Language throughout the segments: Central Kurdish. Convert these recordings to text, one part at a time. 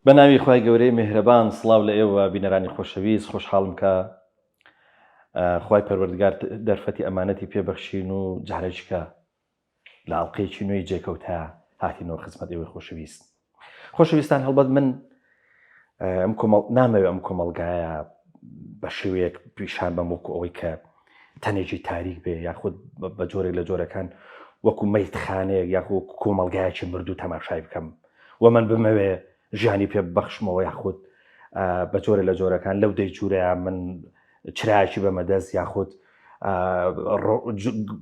بەناوی خوای گەورەی میهرەبان سڵاو لە ئێوە بینەرانی خۆشەویست خۆشحاڵم کە خوای پەروەردگار دەرفەتی ئەمانەتی پێبەخشین و جارێککە لە ئاڵقەیەکی نوێی جێکەوتە هاتینەوە خزمەت ئێوەی خۆشەویستان هەڵبەت من نامەوێت ئەم کۆمەڵگایە بە شێوەیەک پیشان بەم وەکو ئەوەی کە تەنێکی تاریک بێ یاخود بە جۆرێک لە جۆرەکان وەکو مەیتخانەیەک یاخود کۆمەڵگایەکی مردوو تەماشای بکەم و من بمەوێ ژیانی پێ بەخشمەوە یاخود بە جۆرە لە جۆرەکان لەو دەیجوورەیە من چرایکی بەمەدەست یاخود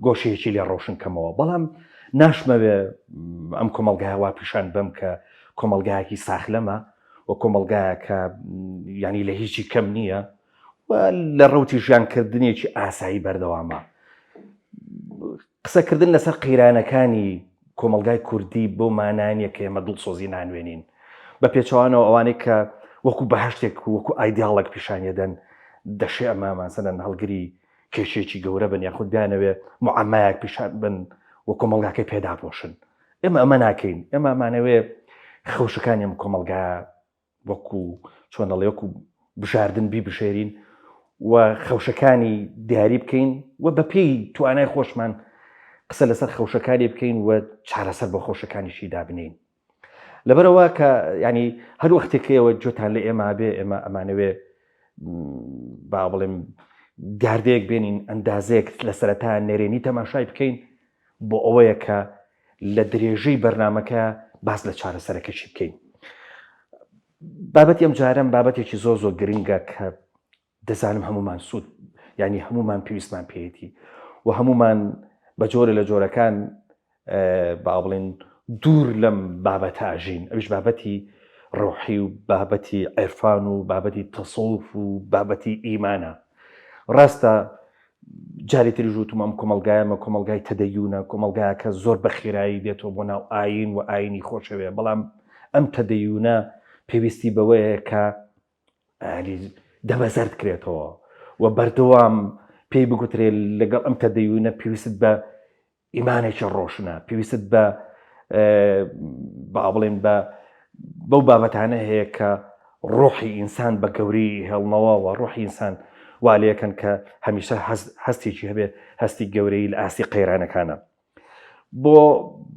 گۆشەیەکی لێ ڕۆشن کەمەوە بەڵام ناشمەوێ ئەم کۆمەڵگایە وا پیشان بەم کە کۆمەڵگایەکی ساخلەمە و کۆمەڵگایە کە ینی لە هیچی کەم نییە و لە ڕەوتی ژیانکردنێکی ئاسایی بەردەوامە. قسەکردن لەسەر قیرانەکانی کۆمەڵگای کوردی بۆ مانانیە کە ئێمە دڵسۆزی نانوێنین بە پێچەوانەوە ئەوانەی کە وەکو بەهشتێک وەکو ئایدیاڵێک پیشانیەدەن دەشێ ئەمامانسەدەن هەڵگری کێشێکی گەورە بن یاخود بیانەوێ معەمایەک پیشان بن و کۆمەڵگاکەی پێدا بۆشن. ئێمە ئەمە ناکەین، ئێمە ئەمانەوێ خەوشەکانی ئەم کۆمەڵگا وەکو چۆنەڵێ وەکو بژاردن بیبژێرین و خەوشەکانی دیاری بکەین و بە پێی توانای خۆشمان قسە لەسەر خەوشەکانی بکەین و چارەسەر بە خۆشەکانیشی دابنین. لەبەرەوە کە ینی هەر وەختێکەوە جۆتان لە ئێمە بێ ئێمە ئەمانەوێ با بڵێم گاردەیەک بێنین ئەندازەیەک لە سەرەتا نێرێنی تەماشای بکەین بۆ ئەوەیە کە لە درێژەی بەرنامەکە باس لە چارەسەرەکەشی بکەین. بابەتی ئەم جارەم بابەتێکی زۆر گرنگە کە دەزانم هەمومان سوود ینی هەمومان پێویستمان پێیەتی و هەمومان بە جۆرە لە جۆرەکان با بڵێن دوور لەم بابەتە ئاژین، ئەویش بابەتی ڕۆحی و بابەتی عێرفان و بابەتی تەسەووف و بابەتی ئیمانە. ڕاستە جاری تری ژووتم ئەم کۆمەڵگایەمە کۆمەڵگای تەدەیونە، کۆمەڵگایە کە زۆر بە خێرایی دێتەوە بۆ ناو ئاین و ئاینی خۆشەوێ، بەڵام ئەم تەدەیونە پێویستی بەوەیە کە دەبەزەرد کرێتەوە و بەردەوام پێی بگوترێ لەگەڵ ئەم تەدەیونە پێویست بە ئیمانێکی ڕۆشنە، پێویست بە با بڵێن بەو بابەتانە هەیە کە ڕۆحی ئینسان بە گەوری هێڵنەوە و ڕۆحی ئینسان والەیەکەن کە هەمیشە هەستێکی هەبێ هەستی گەورەی لە ئاستی قەیرانەکانە. بۆ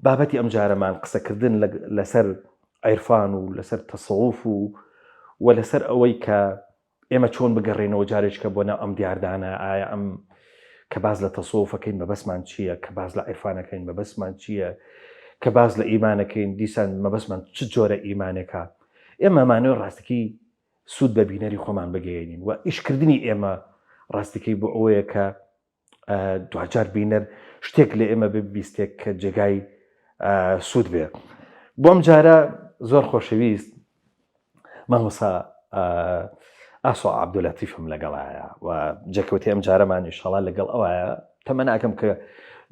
بابەتی ئەم جارەمان قسەکردن لەسەر عێرفان و لەسەر تەسەووف و لەسەر ئەوەی کە ئێمە چۆن بگەڕێنەوە جارێککە بۆ ناو ئەم دیاردانە ئایا ئەم کە باز لە تەسەووفەکەین بەبەسمان چییە، کە باز لە عێرفانەکەین بەبەسمان چییە، کە باز لە ئیمانەکەین دیسان مەبەسمان چ جۆرە ئیمانێکە. ئێمە ئەمانەوە ڕاستەکی سوود بە بینەری خۆمان بگەێنین و ئیشکردنی ئێمە ڕاستەکەی بۆ ئەوەیە کە دوجار بینەر شتێک لە ئێمە ببیستێک کە جێگای سوود بێ. بۆم جارە زۆر خۆشەویست مامۆستا ئاسۆ عەبدولەتیفم لەگەڵایە و جێکەوتی ئەم جارەمان ئینشەڵا لەگەڵ ئەوایە تەمە ناکەم کە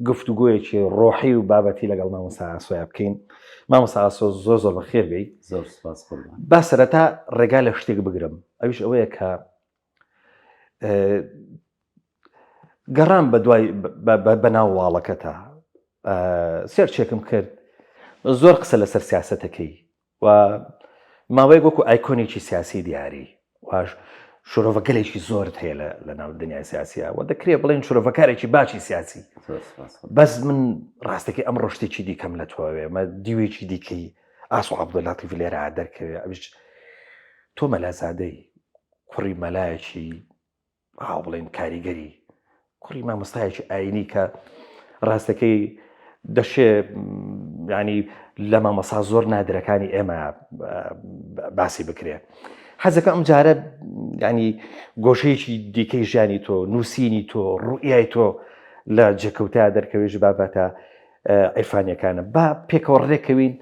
گفتوگۆیەکی ڕۆحی و بابەتی لەگەڵ مامۆستا ئاسۆیە بکەین. مامۆستا ئاسۆ زۆر بەخێر بێی. زۆر سپاس. با سەرەتا ڕێگا لە شتێک بگرم، ئەویش ئەوەیە کە گەڕام بە دوای بەناو واڵەکەتە سێرچێکم کرد زۆر قسە لەسەر سیاسەتەکەی و ماوەیەک وەکو ئایکۆنێکی سیاسی دیاری واش شۆرۆڤەگەلێکی زۆرت هەیە لە ناو دنیای سیاسیە و دەکرێت بڵێن شۆرۆڤەکارێکی باچی سیاسی. بەس من ڕاستەکەی ئەمڕۆ شتێکی دیکەم لە تۆوێ مە دیوێکی دیکەی ئاسۆ عەبدولەتیف لێرە دەرکەوێ. ئەویش تۆ مەلازادەی کوڕی مەلایەکی بڵێن کاریگەری کوڕی مامۆستایەکی ئاینی کە ڕاستەکەی دەشێ ینی لە مامۆستا زۆر نادرەکانی ئێمە باسی بکرێ. حەزەکە ئەم جارە ینی گۆشەیەکی دیکەی ژیانی تۆ، نووسینی تۆ، ڕوئیای تۆ لە جێکەوتای دەرکەوێژ بابەتە عێرفانیەکانە با پێکەوە ڕێکەوین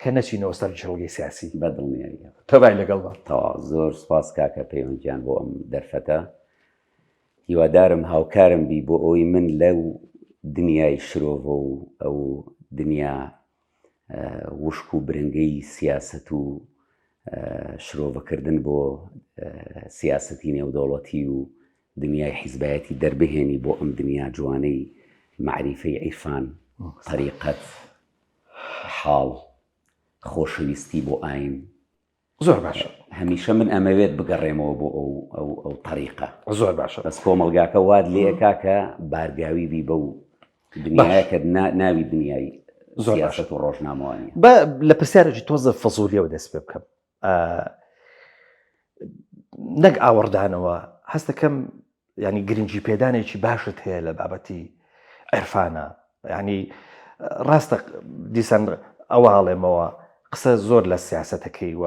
کە نەچینەوە سەر جەڵگەی سیاسی. بەدڵنیاییە تەوای لەگەڵ تەوا زۆر سپاس کاکە پەیوەندیان بۆ ئەم دەرفەتە. هیوادارم هاوکارم بی بۆ ئەوی من لەو دنیای شرۆڤە و ئەو دنیا وشک و برنگەی سیاست و شرۆڤەکردن بۆ سیاسەتی نێودەوڵەتی و دنیای حیزبایەتی دەربهێنی بۆ ئەم دنیا جوانەی معریفەی عیرفان، طریقەت، حاڵ، خۆشەویستی بۆ ئاین زۆر باشە، هەمیشە من ئەمەوێت بگەڕێمەوە بۆ ئەو طریقە زۆر باشە. بەس کۆمەلگاکە واد لێکا کە بارگاوی بی بە و دنیاە کە ناوی دنیای سیاست و ڕۆژنامەوانی لە پرسیارێکی تۆزە فەزولیەوە دەست پێ بکەم نەک ئاوەڕدانەوە هەست دەکەم ینی گرنگی پێدانێکی باشت هەیە لە بابەتی عێرفانە ینی ڕاستە دیسان ئەوواڵێمەوە قسە زۆر لە سیاسەتەکەی و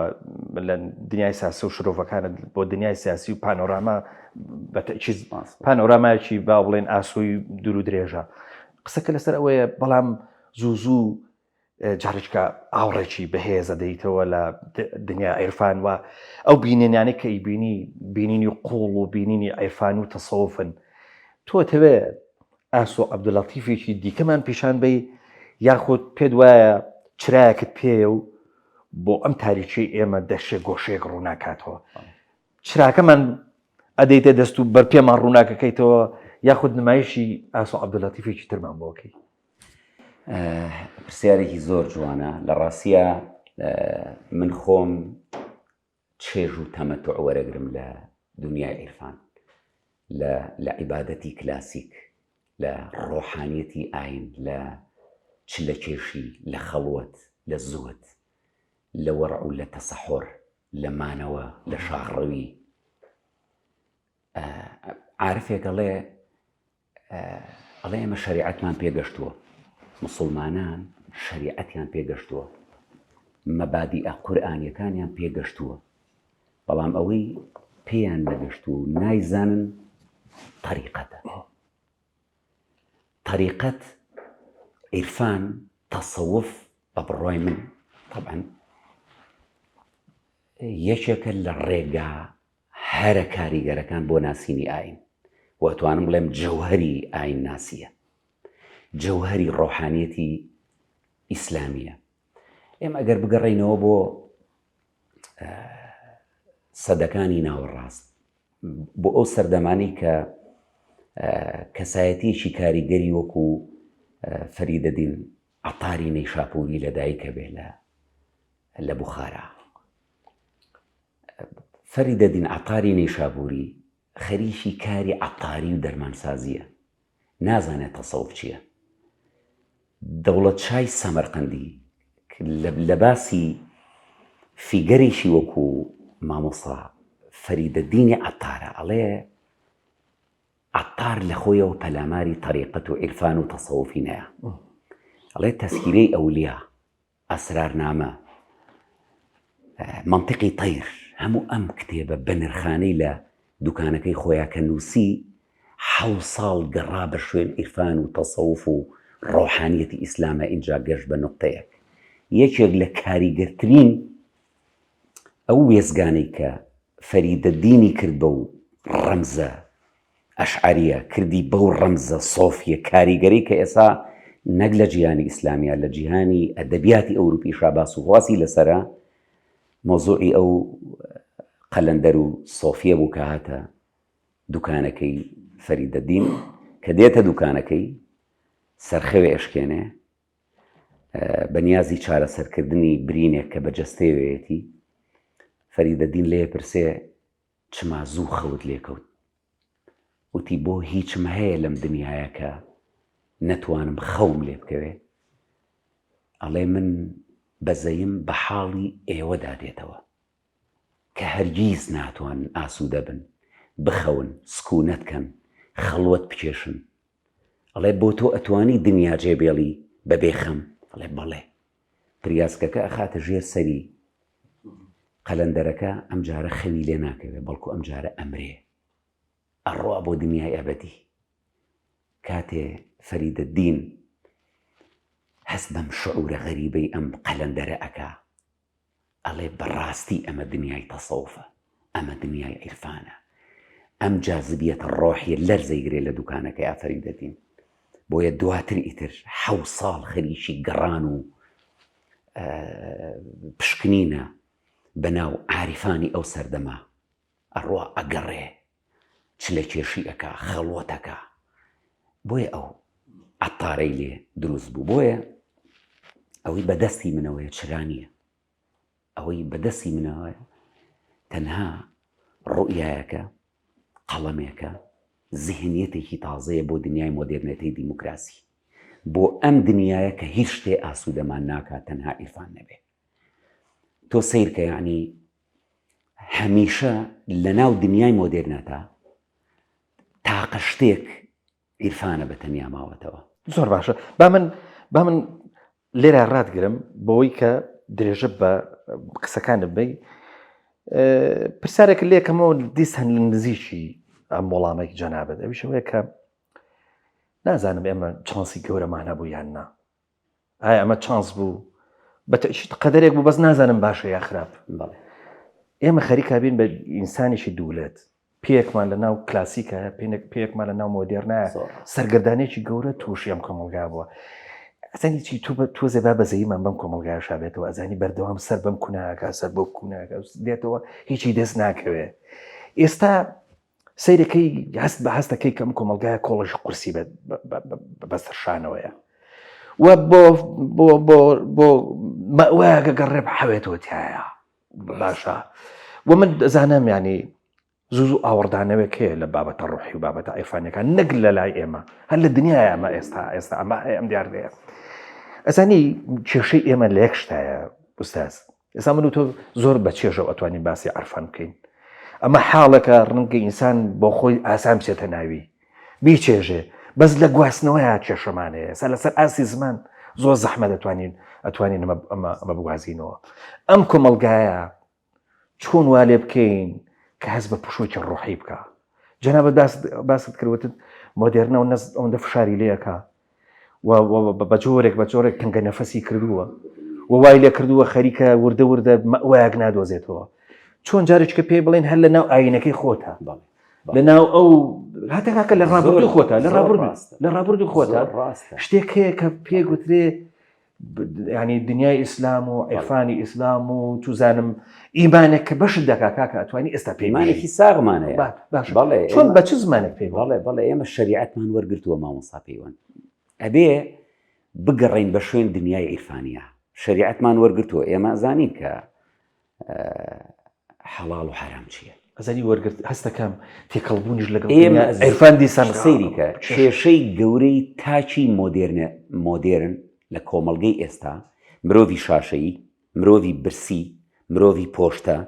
لە دنیای سیاسی و شرۆڤەکانت بۆ دنیای سیاسی و پانۆراما پانۆرامایکی با بڵێن ئاسووی دوور و درێژە قسەکە لەسەر ئەوەیە بەڵام زوو جارێککە ئاوڕێکی بەهێزە دەیتەوە لە دنیا عێرفان و ئەو بینێنیانەی کە ئیبینی بینینی قوڵ و بینینی عێرفان و تەسەوفن تۆتەوێ ئاسۆ عەبدولەتیفێکی دیکەمان پیشان بی یاخود پێت وایە چرایەکت پێ و بۆ ئەم تاریکی ئێمە دەشێ گۆشەیەک ڕووناکاتەوە چراکەمان ئەدەیتە دەست و بەرپێمان ڕووناکەکەیتەوە یاخود نمایشی ئاسۆ عەبدولەتیفێکی ترمان بۆکەی پرسیارێکی زۆر جوانە لە ڕاستیە من خۆم چێژ و تەمەتوع وەرەگرم لە دنیای عێرفان لە عیبادەتی کلاسیک لە ڕۆحانیەتی ئاین لە چلە کێشی لە خەڵوەت لە زووت لە وەڕع و لە تەسەحۆر لە مانەوە لە شاڕەوی عارفێک ئەڵێ ئەمە شەریعەتمان پێگەشتووە مسلمانان شەریعەتیان پێگەشتووە مەبادیئە قورئانیەکانیان پێگەشتووە بەڵام ئەوەی پێیان نەگەشت و نایزانن طریقەتە طریقەت عێرفان تەسەوف بە بڕوای من طبعا یەکێکە لە ڕێگا هەرە کاریگەرەکان بۆ ناسینی ئاین وەتوانم بڵێم جەوهەری ئاین ناسیە جەوهەری ڕۆحانیەتی ئیسلامیە ئێمە ئەگەر بگەڕێینەوە بۆ سەدەکانی ناوەڕاست بۆ ئەو سەردەمانی کە کەسایەتیەکی کاریگەری وەکو فەریدەدین عەتاری نەیشاپوری لەدایکە بێ لە بوخارا فەریدەدین عەتاری نەیشاپوری خەریکی کاری عەتاری و دەرمانسازیە نازانێت تەسەوف چییە دەوڵەت شای سەمەرقەندی لە باسی فیگەرێکی وەکو مامۆسا فەریدەدینی عەتارە ئەڵێ عەتار لە خۆیەوە پەلاماری طریقەت و عێرفان و تەسەوفی نەیە ئەڵێ تەسکیرەی ئەولیا ئەسرارنامە منطقی طەیر هەموو ئەم کتێبە بە نرخانەی لە دوکانەکەی خۆیان کە نووسی 7 ساڵ گەڕا بە شوێن عێرفان و تەسەوف و ڕۆحانیەتی ئیسلامە ئینجا گەشت بە نقطەیەک یەکێک لە کاریگەرترین ئەو وێزگانەی کە فەریدەدینی کرد بە و ڕەمزە ئەشعەریە کردی بەو ڕەمزە سۆفیە کاریگەری کە ئێستا نەک لە جیهانی ئیسلامیە لە جیهانی ئەدەبیاتی ئەوروپی شاباس و خواسی لەسەرە مۆزوعی ئەو قەلەندەر و سۆفیە بوو کە هاتە دوکانەکەی فەریدەدین کە دێتە دوکانەکەی سەرخەوێ ئەشکێنێ بەنیازی چارەسەرکردنی برینێک کە بە جەستەیەوێتی فەریدەدین لێ پرسێ چما زوو خەوت لێکەوت وتی بۆ هیچم هەیە لەم دنیاە کە نەتوانم خەوم لێ بکەوێ ئەڵێ من بەزەیم بە حاڵی ئێوەدا دێتەوە کە هەرگیز ناتوانن ئاسوودە بن بخەون سکوونەت کەن خەڵوەت بکێشن ئەڵێ بۆ تۆ ئەتوانی دنیا جێبێڵی بەبێ خەم ئەڵێ بەڵێ پریاسکەکە ئەخاتە ژێر سەری قەلەندەرەکە ئەم جارە خەوی لێ ناکەوێ بەڵکو ئەم جارە ئەمرێ ئەڕوا بۆ دنیای ئەبەدی کاتێ فەریدەدین هەست بەم شعورە غەریبەی ئەم قەلەندەرە ئەکا ئەڵێ بەڕاستی ئەمە دنیای تەسەوفە ئەمە دنیای عێرفانە ئەم جازبیەتە ڕۆحیە لەرزەیگرێ لە دوکانەکەی فەریدەدین بۆیە دواتر ئیتر 7 ساڵ خەریکی گەڕان و پشکنینە بەناو عاریفانی ئەو سەردەما ئەڕوا ئەگەڕێ چ لە کێشی ئەکا خەڵوەتەکە بۆیە ئەو عەتارەی لێ دروست بوو بۆیە ئەوەی بەدەستی منەوەیە چرانیە ئەوەی بەدەستی منەوە تەنها ڕوئیایەکە، قەڵەمێکە، زیهنیەتێکی تازەیە بۆ دنیای مۆدێرنەتەی دیموکراسی، بۆ ئەم دنیاە کە هیچ شتێ ئاسوودەمان ناکات تەنها ئیرفان نەبێ. تۆ سیرکە یعنی هەمیشە لە ناو دنیای مۆدێرنەتە تاقە شتێک ئیرفانە بە تەنیا ماوەتەوە. زۆر باشە. با من لێرە ڕاتگرم بەوەی کە درێژە بە قسەکانت بی پرسیارێک لێکەمەوە دیسان لە نزیکی ئەم وەڵامێکی جەنابەت ئەویشەوەیە کە نازانم ئێمە چانسی گەورەمانە بوو یان نا. ئایا ئەمە چانس بوو بەتەشت قەدەرێک بوو بەس نازانم باشە یا خراپ. ئێمە خەریکا بین بە ئینسانێکی دوولێت پێیەکمان لە ناو کلاسیکە پێیەکمان لە ناو مۆدێرنایە سەرگردانێکی گەورە تووشی ئەم کۆمەلگا بووە. ئەزانی چی تۆزێ با بەزەییمان بەم کۆمەلگایە شابێتەوە ئەزانی بەردەوام سەر بەم کوناکە سەر بۆ کوناکە دێتەوە هیچی دەست ناکەوێت. ئێستا سیرەکەی هەست بە هەستەکەی کەم کۆمەلگایە کۆڵەش قورسی بەسەر شانەوەیە وە بۆ مەوایەکە گەڕێ بحەوێتەوە تایە باشە. و من دەزانم ینی زوو ئاوەردانەوەک هەیە لە بابەتە ڕوحی و بابەتە ئەیفانەکان نەک لە لای ئێمە هەر لە دنیای ئەمە ئێستا ئەمە ئەم دیارەیە. ئەزانی کێشەی ئێمە لە یەک شتایە ئوستاز. ئێستا من و تۆ زۆر بە چێژەوە ئەتوانین باسی عەرفان بکەین. ئەمە حاڵەکە ڕەنگە ئینسان بۆ خۆی ئاسان بچێتە ناوی بیچێژێ بەس لە گواستنەوەیە کێشەمانەیە سا لەسەر ئاسی زمان زۆر زەحمەت ئەتوانین ئەمە بگوازینەوە. ئەم کۆمەلگایە چۆن وا لێ بکەین کە هەست بە پشووەکی ڕوحی بکە. جەنابەت باست کردوتت مۆدێرنە ئەوەندە فشاری لێەکە بە جۆرێک تەنگە نەفەسی کردووە و وای لێ کردووە خەریکە وردە مەوایەک نادۆزێتەوە. چۆن جارێککە پێ بڵێن هەر لە ناو ئاینەکەی خۆتە لە ناو ئەو هاتەکە لە ڕابردوو خۆتە لە ڕابردوو خۆتە شتێک هەیە کە پێگوترێ ینی دنیای ئیسلام و عیرفانی ئیسلام و توزانم ئیمانێک کە بەشت دەکا کاکە ئەتوانی ئێستا پەیمانێکی ساغمانەیە. چۆن بە چ زمانێک پێ بەڵێ ئێمە شریعەتمان وەرگرتووە مامۆستا پەیوەند ئەبێ بگەڕین بە شوێن دنیای عیرفانیە. شریعەتمان وەرگرتووە ئێمە زانین کە حەڵاڵ و حرام چییە. ئەزانی وەرگرت هەستەکەم تێکەڵبوونیش لەگەڵ ئێمە عیرفان دیسان سەیریکە کێشەی گەورەی تاچی مۆدێرن لە کۆمەڵگەی ئێستا مرۆڤی شاشەیی، مرۆڤی برسی، مرۆڤی پۆشتە،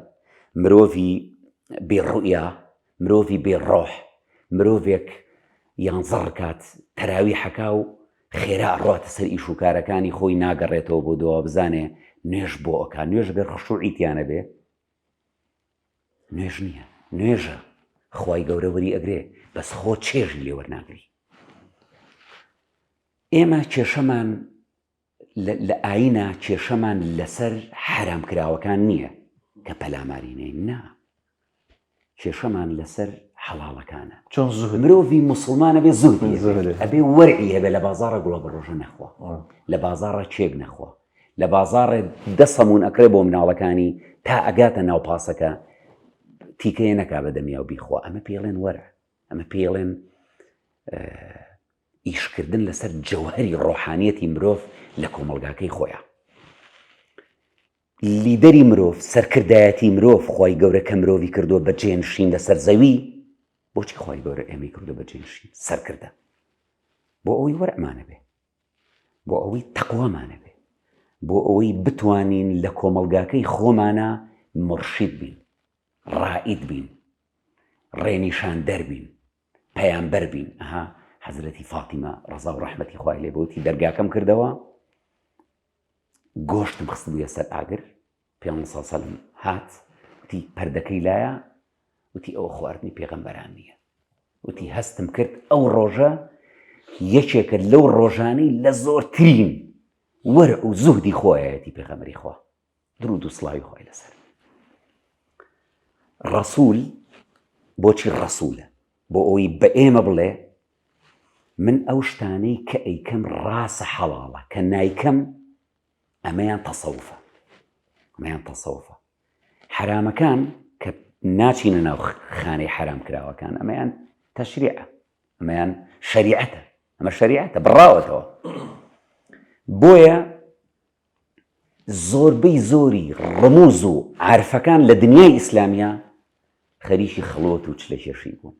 مرۆڤی بێڕوئیا، مرۆڤی بێڕۆح، مرۆڤێک یانزەڕ کات تەراوی حەکا و خێرا ڕاتە سەر ئیش و کارەکانی خۆی ناگەڕێتەوە بۆ دەوە بزانێ نوێژ بۆ ئەکا. نوێژ گەر خشوعیتیانە بێ نوێژ نییە، نوێژە خوای گەورە وەری ئەگرێ بەس خۆ چێژی لێ وەرناگری. ئێمە کێشەمان لە ئاینە کێشەمان لەسەر حرامکراوەکان نییە کە پەلامارینەی نا، کێشەمان لەسەر حەڵاڵەکانە. چۆن زوهد مرۆڤی موسڵمانە بێ زوهدی ئەبێ وەرعی هەبێ لە بازاڕە گوڵە بەڕۆژە نەخوا، لە بازاڕە چێک نەخوا، لە بازاڕێ دەسەمون ئەکرێ بۆ مناڵەکانی تا ئەگاتە ناو پاسەکە تیکەیە نەکا بە دەمیا و بیخوا. ئەمە پێڵێن وەرە، ئەمە پێڵێن ئیشکردن لەسەر جەوهەری ڕۆحانیەتی مرۆڤ لە کۆمەڵگاکەی خۆیان. لیدەری مرۆڤ، سەرکردایەتی مرۆڤ خۆی گەورە کە مرۆڤی کردووە بە جێنشین لەسەر زەوی. بۆچی خۆی گەورە ئێمەی کردو بە جێنشین سەرکردە؟ بۆ ئەوەی وەرعمانە بێ، بۆ ئەوەی تەقوامانە بێ، بۆ ئەوەی بتوانین لە کۆمەڵگاکەی خۆمانە مرشید بین، ڕائید بین، ڕێنیشان دەربین، پەیامبەر بین. ئەها حەزرەتی فاتیمە ڕەزا و ڕەحمەتی خوای لێ بۆتی دەرگاکەم کردەوە، گۆشتم خست بوویە سەر ئاگر، پێغەمبەر صلی الله علیه و سەلەم هات وتی پەردەکەی لایە، وتی ئەوە خواردنی پێغەمبەران نییە. وتی هەستم کرد ئەو ڕۆژە یەکێکە لەو ڕۆژانەی لە زۆرترین وەرع و زوهدی خۆیەتی پێغەمبەری خوا درود و سڵاوی خۆی لەسەر. ڕەسوول بۆچی ڕەسوولە؟ بۆ ئەوەی بە ئێمە بڵێ من ئەو شتانەی کە ئەیکەم ڕاستە حەڵاڵە، کە نایکەم ئەمەیان تەسەوفە، ئەمەیان تەسەوفە. حرامەکان کە ناچینە ناو خانەی حرام کراوەکان ئەمەیان تەشریعە، ئەمەیان شەریعەتە، ئەمە شەریعەتە بڕاوەتەوە. بۆیە زۆربەی زۆری ڕموز و عارفەکان لە دنیای ئیسلامیە خەریکی خەڵوەت و چلەکێشی بوون.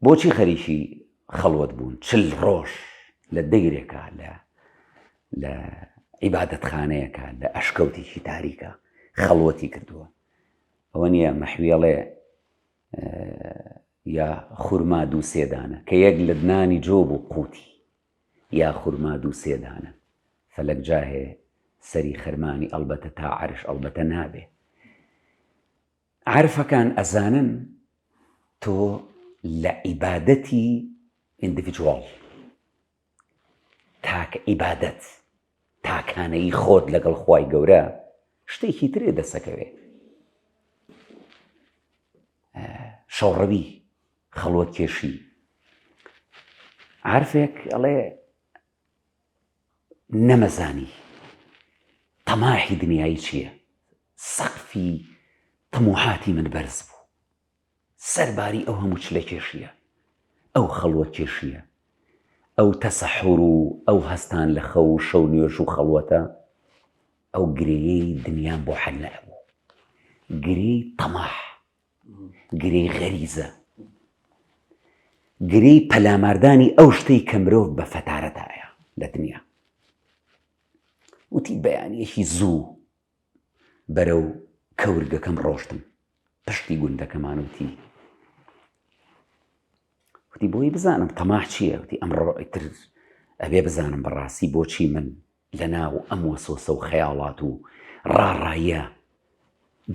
بۆچی خەریکی خەڵوەت بوون؟ 40 ڕۆژ لە دەیرێکە، لە عیبادەتخانەیەکە، لە ئەشکەوتێکی تاریکە خەڵوەتی کردووە. ئەوە نییە مەحویەڵێ یا خورما دوو سێدانە کە یەک لە دنانی جۆ بوو قوتی، یا خورما دوو سێدانە فەلەک جاهێ سەری خەرمانی ئەڵبەتە تا عەرش ئەڵبەتە نابێ. عارفەکان ئەزانن تۆ لە عیبادەتی ئیندیڤیدوال، تاکە عیبادەت، تاکانەی خۆت لەگەڵ خوای گەورە شتێکی ترێ دەسەکەوێ. شەوڕەوی، خەڵوەت کێشی. عارفێک ئەڵێ نەمەزانی تەماحی دنیای چییە؟ سەقفی تەموحاتی من بەرز بوو، سەرباری ئەو هەموو چلە کێشیە، ئەو خەڵوەت کێشیە، ئەو تەسەحوڕ و ئەو هەستان لە خەو و شەو نوێژ و خەڵوەتە، ئەو گرێیەی دنیام بۆ حەل نەبوو، گرێی تەماح، گرێی غەریزە، گرێی پەلاماردانی ئەو شتەی کە مرۆڤ بە فەتارەتایە لە دنیا. وتی بەیانیەکی زوو بەرەو کەورگەکەم ڕۆشتم، پشتی گوندەکەمان وتی بۆی بزانم تەماح چییە؟ وتی ئەمڕۆ ئیتر ئەبێ بزانم بەڕاستی بۆچی من لە ناو ئەم وەسوسە و خەیاڵات و ڕاڕاییە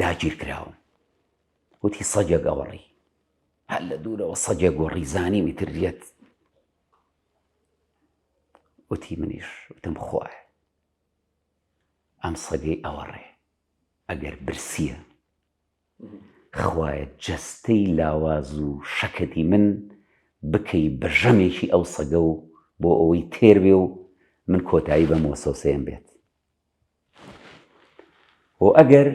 داگیر کراوم. وتی سەگێک ئەوەڕی، هەر لە دوورەوە سەگێک گۆڕی زانیم ئیتر دێت. وتی منیش وتم خوایە ئەم سەگەی ئەوەڕێ ئەگەر برسیە، خوایە جەستەی لاواز و شەکەتی من بکەی بە ژەمێکی ئەو سەگە و بۆ ئەوەی تێر بێ و من کۆتایی بەم وەسوسەیەم بێت. و ئەگەر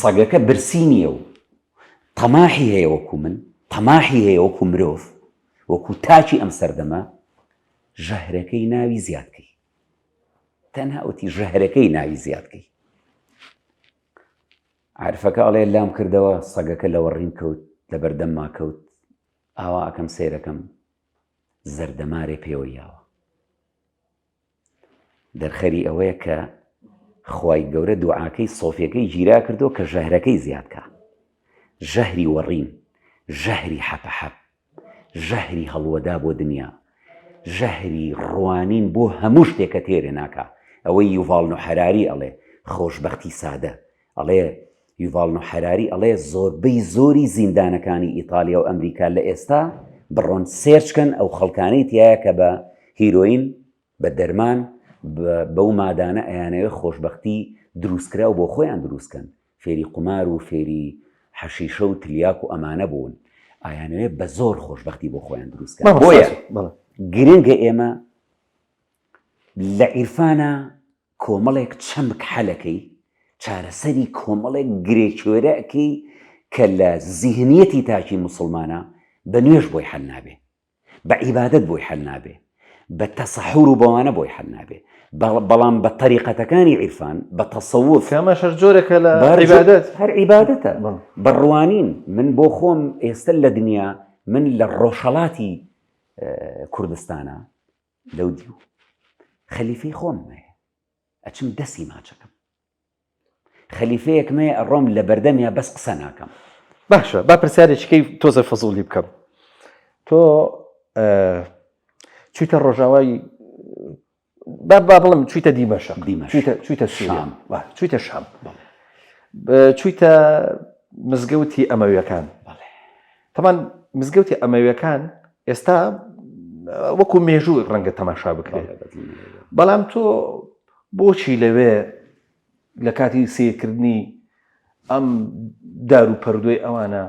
سەگەکە برسی نییە و تەماحی هەیە وەکو من، تەماحی هەیە وەکو مرۆڤ، وەکو تاچی ئەم سەردەمە، ژەهرەکەی ناوی زیادکەی، تەنها وتی ژەهرەکەی ناوی زیادکەی. عارفەکە ئەڵێ لام کردەوە، سەگەکە لە وەڕین کەوت، لە بەردەمما کەوت، ئاوا ئەکەم سیرەکەم، زەردەمارێ پێوە یاوە. دەرخەری ئەوەیە کە خوای گەورە دوعاکەی سۆفیەکەی گیرا کردو کە ژەهرەکەی زیادکە، ژەهری وەڕین، ژەهری حەپەحەپ، ژەهری هەڵوەدا بۆ دنیا، ژەهری ڕوانین بۆ هەموو شتێکە تێرێ ناکە. ئەوەی یوڤال نۆح هەراری ئەڵێ خۆشبەختی سادە، ئەڵێ یوڤال نۆح هەراری ئەڵێ زۆربەی زۆری زیندانەکانی ئیتالیا و ئەمریکا لە ئێستا بڕۆن سێرچکەن ئەو خەڵکانەی تایە کە بە هیرۆین، بە دەرمان، بەو مادانە ئەیانەوێ خۆشبەختی دروستکرا و بۆ خۆیان دروستکەن، فێری قومار و فێری حەشیشە و تریاک و ئەمانە بوون، ئایانەوێ بە زۆر خۆشبەختی بۆ خۆیان دروستکەن. بۆیە گرنگە ئێمە لە عیرفانە کۆمەڵێک چەمک حەلەکەی، چارەسەری کۆمەڵێک گرێچۆرەکەی کە لە زیهنیەتی تاکی موسڵمانە بە نوێژ بۆی حەل نابێ، بە عیبادەت بۆی حەل نابێ، بە تەسەحوڕ و بەوانە بۆی حەل نابێ، بەڵام بە طەریقەتەکانی عیرفان، بە تەسەووف، کامە شەر جۆرێکە لە عیبادەت، هەر عیبادەتە، بە ڕوانین. من بۆ خۆم ئێستا لە دنیا، من لە ڕۆژهەڵاتی کوردستانە لەو دیو خەلیفەی خۆم هەیە، ئەچم دەستی ماچەکەم، خەلیفەیەکمەیە ئەڕۆم لە بەردەمیا بەس قسە ناکەم. باشە، با پرسیارێکەکەی تۆزە فەزوڵی بکەم. تۆ چوویتە ڕۆژاوای، با بڵم چوویتە دیمەشق، چوویتە سووریا، چوویتە شام، چوویتە مزگەوتی ئەمەویەکان. تەمان مزگەوتی ئەمەویەکان ئێستا وەکو مێژوو ڕەنگە تەماشا بکرێت، بەڵام تۆ بۆچی لەوێ لە کاتی سیرکردنی ئەم دار و پەردوی ئەوانە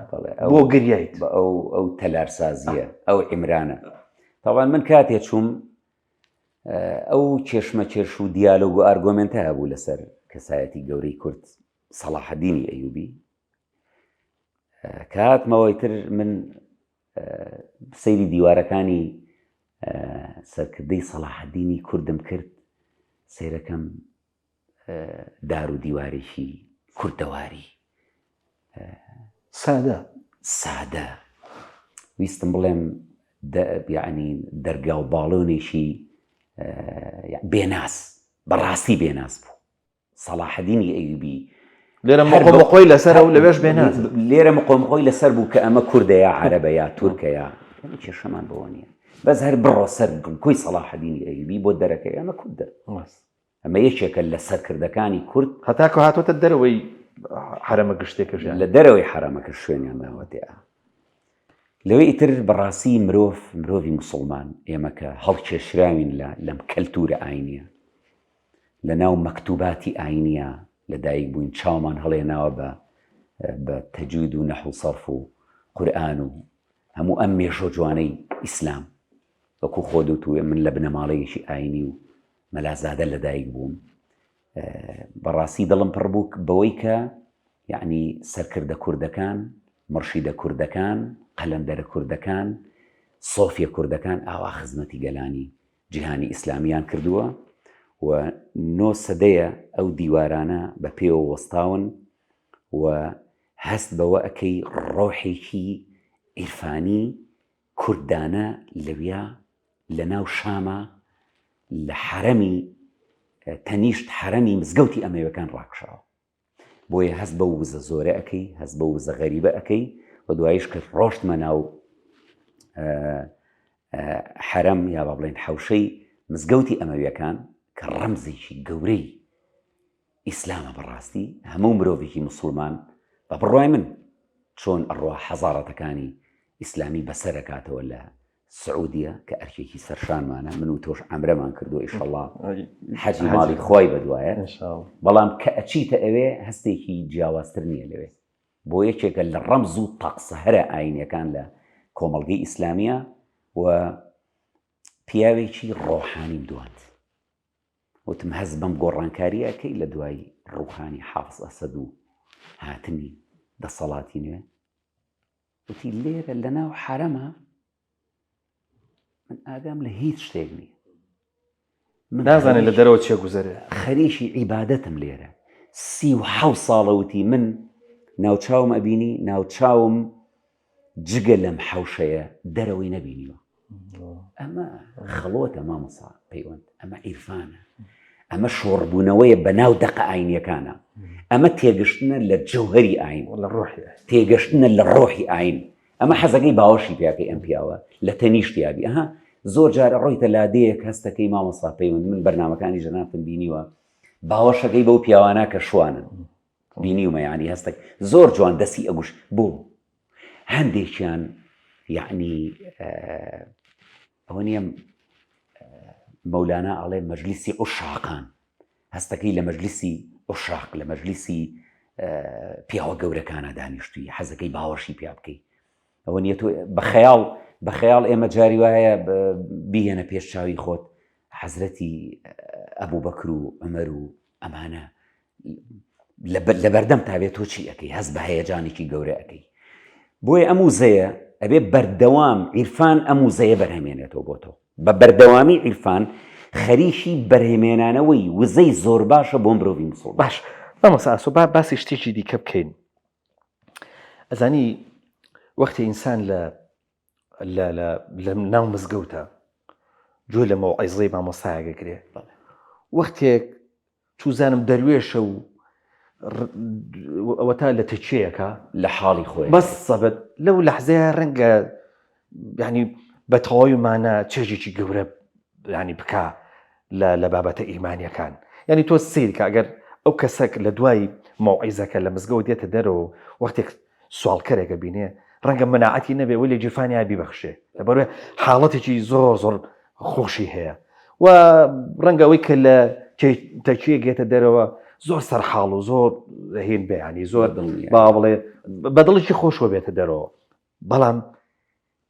بۆ گریایت؟ ئەو تەلارسازیە، ئەو عیمرانە. تاوان من کاتێ چووم ئەو کێشمە کێش و دیالۆگ و ئارگۆمنتە هەبوو لەسەر کەسایەتی گەورەی کورد سەلاحەدینی ئەیوبی. کاتمەوەی تر من سەیری دیوارەکانی سەرکردەی سەلاحەدینی کوردم کرد، سیرەکەم دار و دیوارێکی کوردەواری سادە ویستم بڵێم یعنی دەرگا و باڵۆنێکی بێناس بەڕاستی بێناس بوو. سەلاحەدینی ئەیوبی لێرە مقۆمقۆی لەسەر و لەوێش بێناس لێرە مقۆمقۆی لەسەر بوو کە ئەمە کوردەیە عەرەبە یا تورکەیە کێشەمان بەوە نییە، بەس هەر بڕۆ سەر گڵکۆی سەلاحەدینی ئەیوبی بۆ دەرەکەی ئەمە کوردە. ئەمە یەکێکە لە سەرکردەکانی کورد هەتاکە هاتوۆتە دەرەوەی حرەمە گشتێکە لە دەرەوەی حرەمەکە شوێنیان داوەتێ. لەوەی ئیتر بەڕاستی مرۆڤی موسڵمان ئێمە کە هەڵکێشراوین لەم کەلتورە ئاینیە، لە ناو مەکتوباتی ئاینیە لەدایک بووین، چاومان هەڵێناوە بە تەجوید و نەحو سەرف و قورئان و هەموو ئەم مێژۆ جوانەی ئیسلام. وەکو خۆدوت و من لە بنەماڵەیەکی ئاینی و مەلازادە لەدایک بووم، بەڕاستی دڵم پڕ بوو بەوەی کە یعنی سەرکردە کوردەکان، مرشیدە کوردەکان، قەلەندەرە کوردەکان، سۆفیە کوردەکان ئاوا خزمەتی گەلانی جیهانی ئیسلامیان کردووە و 9 سەدەیە ئەو دیوارانە بە پێوە وەستاون و هەست بەوە ئەکەی ڕۆحێکی ئیرفانی کوردانە لەویا لە ناو شامە لە حرەمی تەنیشت حرەمی مزگەوتی ئەمەوەکان ڕاکشاوە. بۆیە هەست بە وزە زۆرە ئەەکەی، هەست بە وزە غەریبە ئەەکەی و دوایش کە ڕۆشتمە ناو حرەم یا با بڵێن حەوشەی مزگەوتی ئەمەویەکان کە ڕەمزێکی گەورەی ئیسلامە. بەڕاستی هەموو مرۆڤێکی موسڵمان بە بڕوای من چۆن ئەڕوا حەزارەتەکانی ئیسلامی بەسەرەکاتەوە لە سعودیە کە ئەرکێکی سەرشانمانە، من و تۆش عەمرەمان کردو ئیشەڵڵا حەجی ماڵی خۆی بەدوایە، بەڵام کە ئەچیتە ئەوێ هەستێکی جیاوازتر نییە لەوێ. بۆ یەکێکە لە ڕەمز و تەقسەهرە ئاینیەکان لە کۆمەڵگەی ئیسلامیە و پیاوێکی ڕۆحانی دوات وتم هەز بەم گۆڕانکاریەکەی لە دوای ڕوحانی حافز ئەسەد و هاتنی دەسەڵاتی نوێ وتی لێرە لە ناو حرەمە من ئاگام لە هیچ شتێک نییە، نازانێت لە دەرەوە چێ گوزەرێ، خەریکی عیبادەتم لێرە. 37 ساڵە وتی من ناوچاوم ئەبینی، ناوچاوم جگە لەم حەوشەیە دەرەوەی نەبینیوە. ئەمە خڵۆتە مامەسا پەیوەند، ئەمە عیرفانە، ئەمە شۆڕبوونەوەیە بە ناو دەقە ئاینیەکانە، ئەمە تێگەشتنە لە جەوهەری ئاین، تێگەشتنە لە ڕۆحی ئاین. ئەمە حەزەکەی باوەشی پیاکەی ئەم پیاوە لە تەنیشتیابی. ئەها زۆر جارە ڕۆیتە لادەیەک هەستەکەی مامەسا پەیوەند، من بەرنامەکانی ژەناتم بینیوە باوەشەکەی بەو پیاوانە کە شوانن بینیومە، یعنی هەستێک زۆر جوان دەسی ئەگوش بۆ هەندێکیان یعنی ئەوە نییە مەولانا ئەڵێ مەجلیسی عوشاقان، هەستەکەی لە مەجلیسی عوشاق لە مەجلیسی پیاوە گەورەکانە دانیشتووی، حەزەکەی باوەشی پیا بکەی. ئەوە نیە تۆ بە خەیاڵ ئێمە جاری وایە بیهێنە پێش چاوی خۆت حەزرەتی ئەبوو بەکر و عومەر و ئەمانە لە بەردەم تابێت تۆ چی ئەەکەی، هەست بە هەیەجانێکی گەورە ئەەکەی. بۆیە ئەم وزەیە ئەبێ بەردەوام عیرفان ئەم وزەیە بەرهەمێنێتەوە بۆ تۆ، بە بەردەوامی عیرفان خەریکی بەرهێمێنانەوەی وزەی زۆر باشە بۆ مرۆڤی موسڵمان. باش بەمەسا ئاسۆ باسی شتێکی دیکە بکەین. ئەزانی وەختی ئینسان لە ناو مزگەوتە گوێ لە مەوعیزەی مامۆستایەگەگرێ، وەختێک توزانم دەروێشە و ئەوە تا لە تەکێیەکە لە حاڵی خۆی بەس سەبەت لەو لەحزەیە ڕەنگە ینی بە تەواویمانە چێژێکی گەورە ینی بکە لە بابەتە ئیمانیەکان. ینی تۆ سیرکە ئەگەر ئەو کەسێک لە دوای مەوعیزەکە لە مزگەوت دێتە دەرەوە وەختێک سوالکەرێکە بینێ ڕەنگە مناعەتی نەبێ ولی جیرفانی بیبەخشێ، لەبەرەوەی حاڵەتێکی زۆر خۆشی هەیە و ڕەنگە ئەوەی کە لە تەکیە گێتە دەرەوە زۆر سەرحاڵ و زۆر هێن بێیانی زۆر با بڵێ بەدڵێکی خۆشەوە بێتە دەرەوە. بەڵام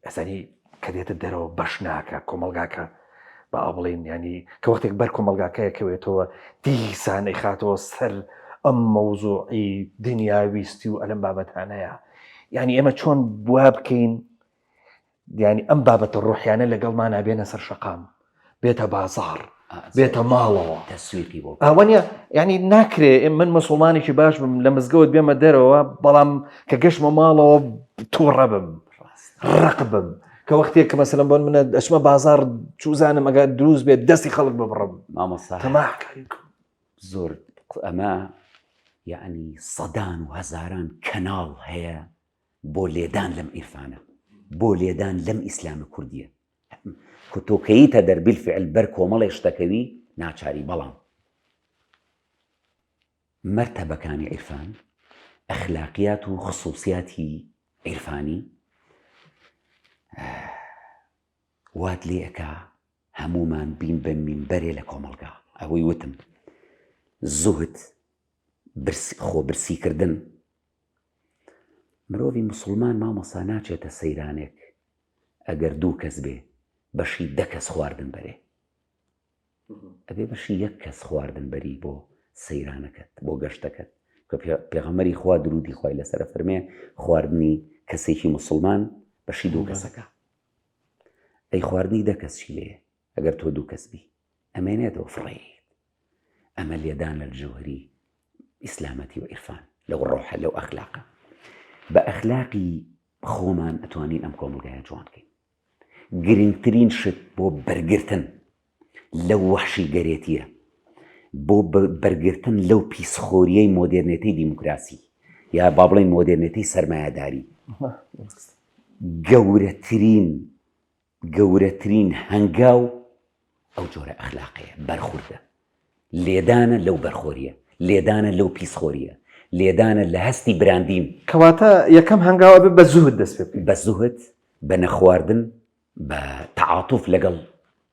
ئەزانی کە دێتە دەرەوە بەش ناکە کۆمەلگاکە با بڵێن ینی کە وەختێک بەر کۆمەلگاکەیەکەوێتەوە دیسانەی خاتەوە سەر ئەم مەوزوعی دنیاویستی و ئەلەم بابەتانەیە. یعنی ئێمە چۆن بوا بکەین ینی ئەم بابەتە ڕوحیانە لەگەڵمان نابێنە سەر شەقام بێتە بازاڕ بێتە ماڵەوە تەسویقی بۆ ئەوەنە ینی ناکرێ من مسلمانێکی باش بم لە مزگەوت بێمە دەرەوە بەڵام کە گەشتمە ماڵەوە تووڕە بم ڕق بم کە وەختێک کە مەسەلەن بۆن منە ئەچمە بازار چوزانم ئەگەر دروست بێت دەستی خەڵک ببڕم مامۆستا تەماحکاری زۆر ئەمە یعنی سەدان و هەزاران کەناڵ هەیە بۆ لێدان لەم ئیرفانە بۆ لێدان لەم ئیسلامە کوردیە کتۆکەیتە دەربیل فعل بەر کۆمەڵی شتەکەوی ناچاری بەڵام مرتبەکانی عیرفان ئەخلاقیات و خصوصیاتی عیرفانی وات لێەکە هەمومان بین بە مینبەرێ لە کۆمەڵگا ئەوەی وتم زوهد خۆ برسیکردن مرۆڤی مسلمان مامۆسا ناچێتە سەیرانێک ئەگەر دوو کەس بێ بەشی دە کەس خواردن بەرێ ئەبێ بەشی یەک کەس خواردن بەری بۆ سەیرانەکەت بۆ گەشتەکەت کە پێغەمبەری خوا درودی خوای لەسەرە فەرمێ خواردنی کەسێکی مسلمان بەشی دوو کەسەکە ئەی خواردنی دە کەسشی لێ ئەگەر تۆ دوو کەس بی ئەمێنێتەوە فڕێیت ئەمە لێدان لە جەوهری ئیسلامەتی و عیرفان لەو ڕۆحە لەو ئەخلاقە بە ئەخلاقی خۆمان ئەتوانین ئەم کۆمەڵگایە جوانکەین گرنگترین شت بۆ بەرگرتن لەو وەحشی گەرێتیە بۆ بەرگرتن لەو پیسخۆریەی مۆدێرنێتی دیموکراسی یا با بڵێن مۆدێرنێتی سەرمایەداری گەورەترین هەنگاو ئەو جۆرە ئەخلاقەیە بەرخوردە لێدانە لەو بەرخۆریە لێدانە لەو پیسخۆریە لێدانە لە هەستی براندیم کەواتە یەکەم هەنگاوە بە زوهد دەست پێ بە زوهد بە نەخواردن بە تەعاتوف لەگەڵ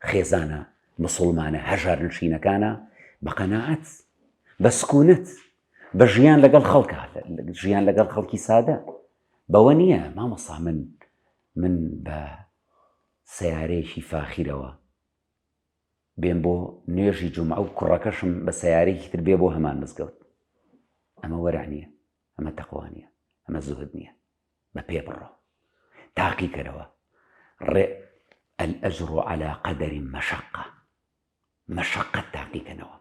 خێزانە مسلمانە هەژار نشینەکانە بە قەناعەت بە سکوونەت بە ژیان لەگەڵ خەڵکە ژیان لەگەڵ خەڵکی سادە بەوە نییە مامۆسا من بە سەیارەیەکی فاخیرەوە بێن بۆ نوێژی جومعە و کوڕەکەشم بە سەیارەیەکی تر بێ بۆ هەمان مزگەوت ئەمە وەرع نییە ئەمە تەقوا نییە ئەمە زوهد نییە بە پێ بڕۆ تاقی کەرەوە الأجر على قدر مەشەقەت تاقیکەنەوە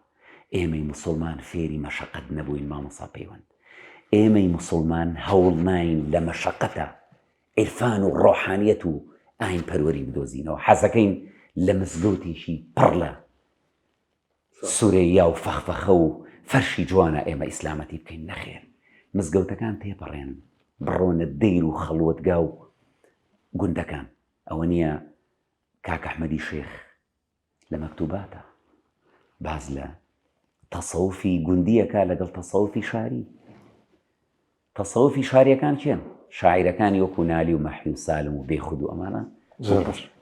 ئێمەی مسلمان فێری مەشەقەت نەبووین مامۆسا پەیوەند ئێمەی مسلمان هەوڵ ناین لە مەشەقەتە عیرفان و ڕۆحانیەت و ئاین پەروەری بدۆزینەوە حەزەکەین لە مزگەوتێکی پڕ لە سورەیا و فەخفەخە و فەرشی جوانە ئێمە ئیسلامەتی بکەین نەخێر مزگەوتەکان تێپەڕێن بڕۆنە دەیر و خەڵوەتگا و گوندەکان ئەوە نییە کاک ئەحمەدی شێخ لە مەکتوباتە باز لە تەسەوفی گوندیەکە لەگەڵ تەسەوفی شاری تەسەوفی شاریەکان چێن شاعیرەکانی وەکو نالی و مەحی و سالم و بێخود و ئەمانە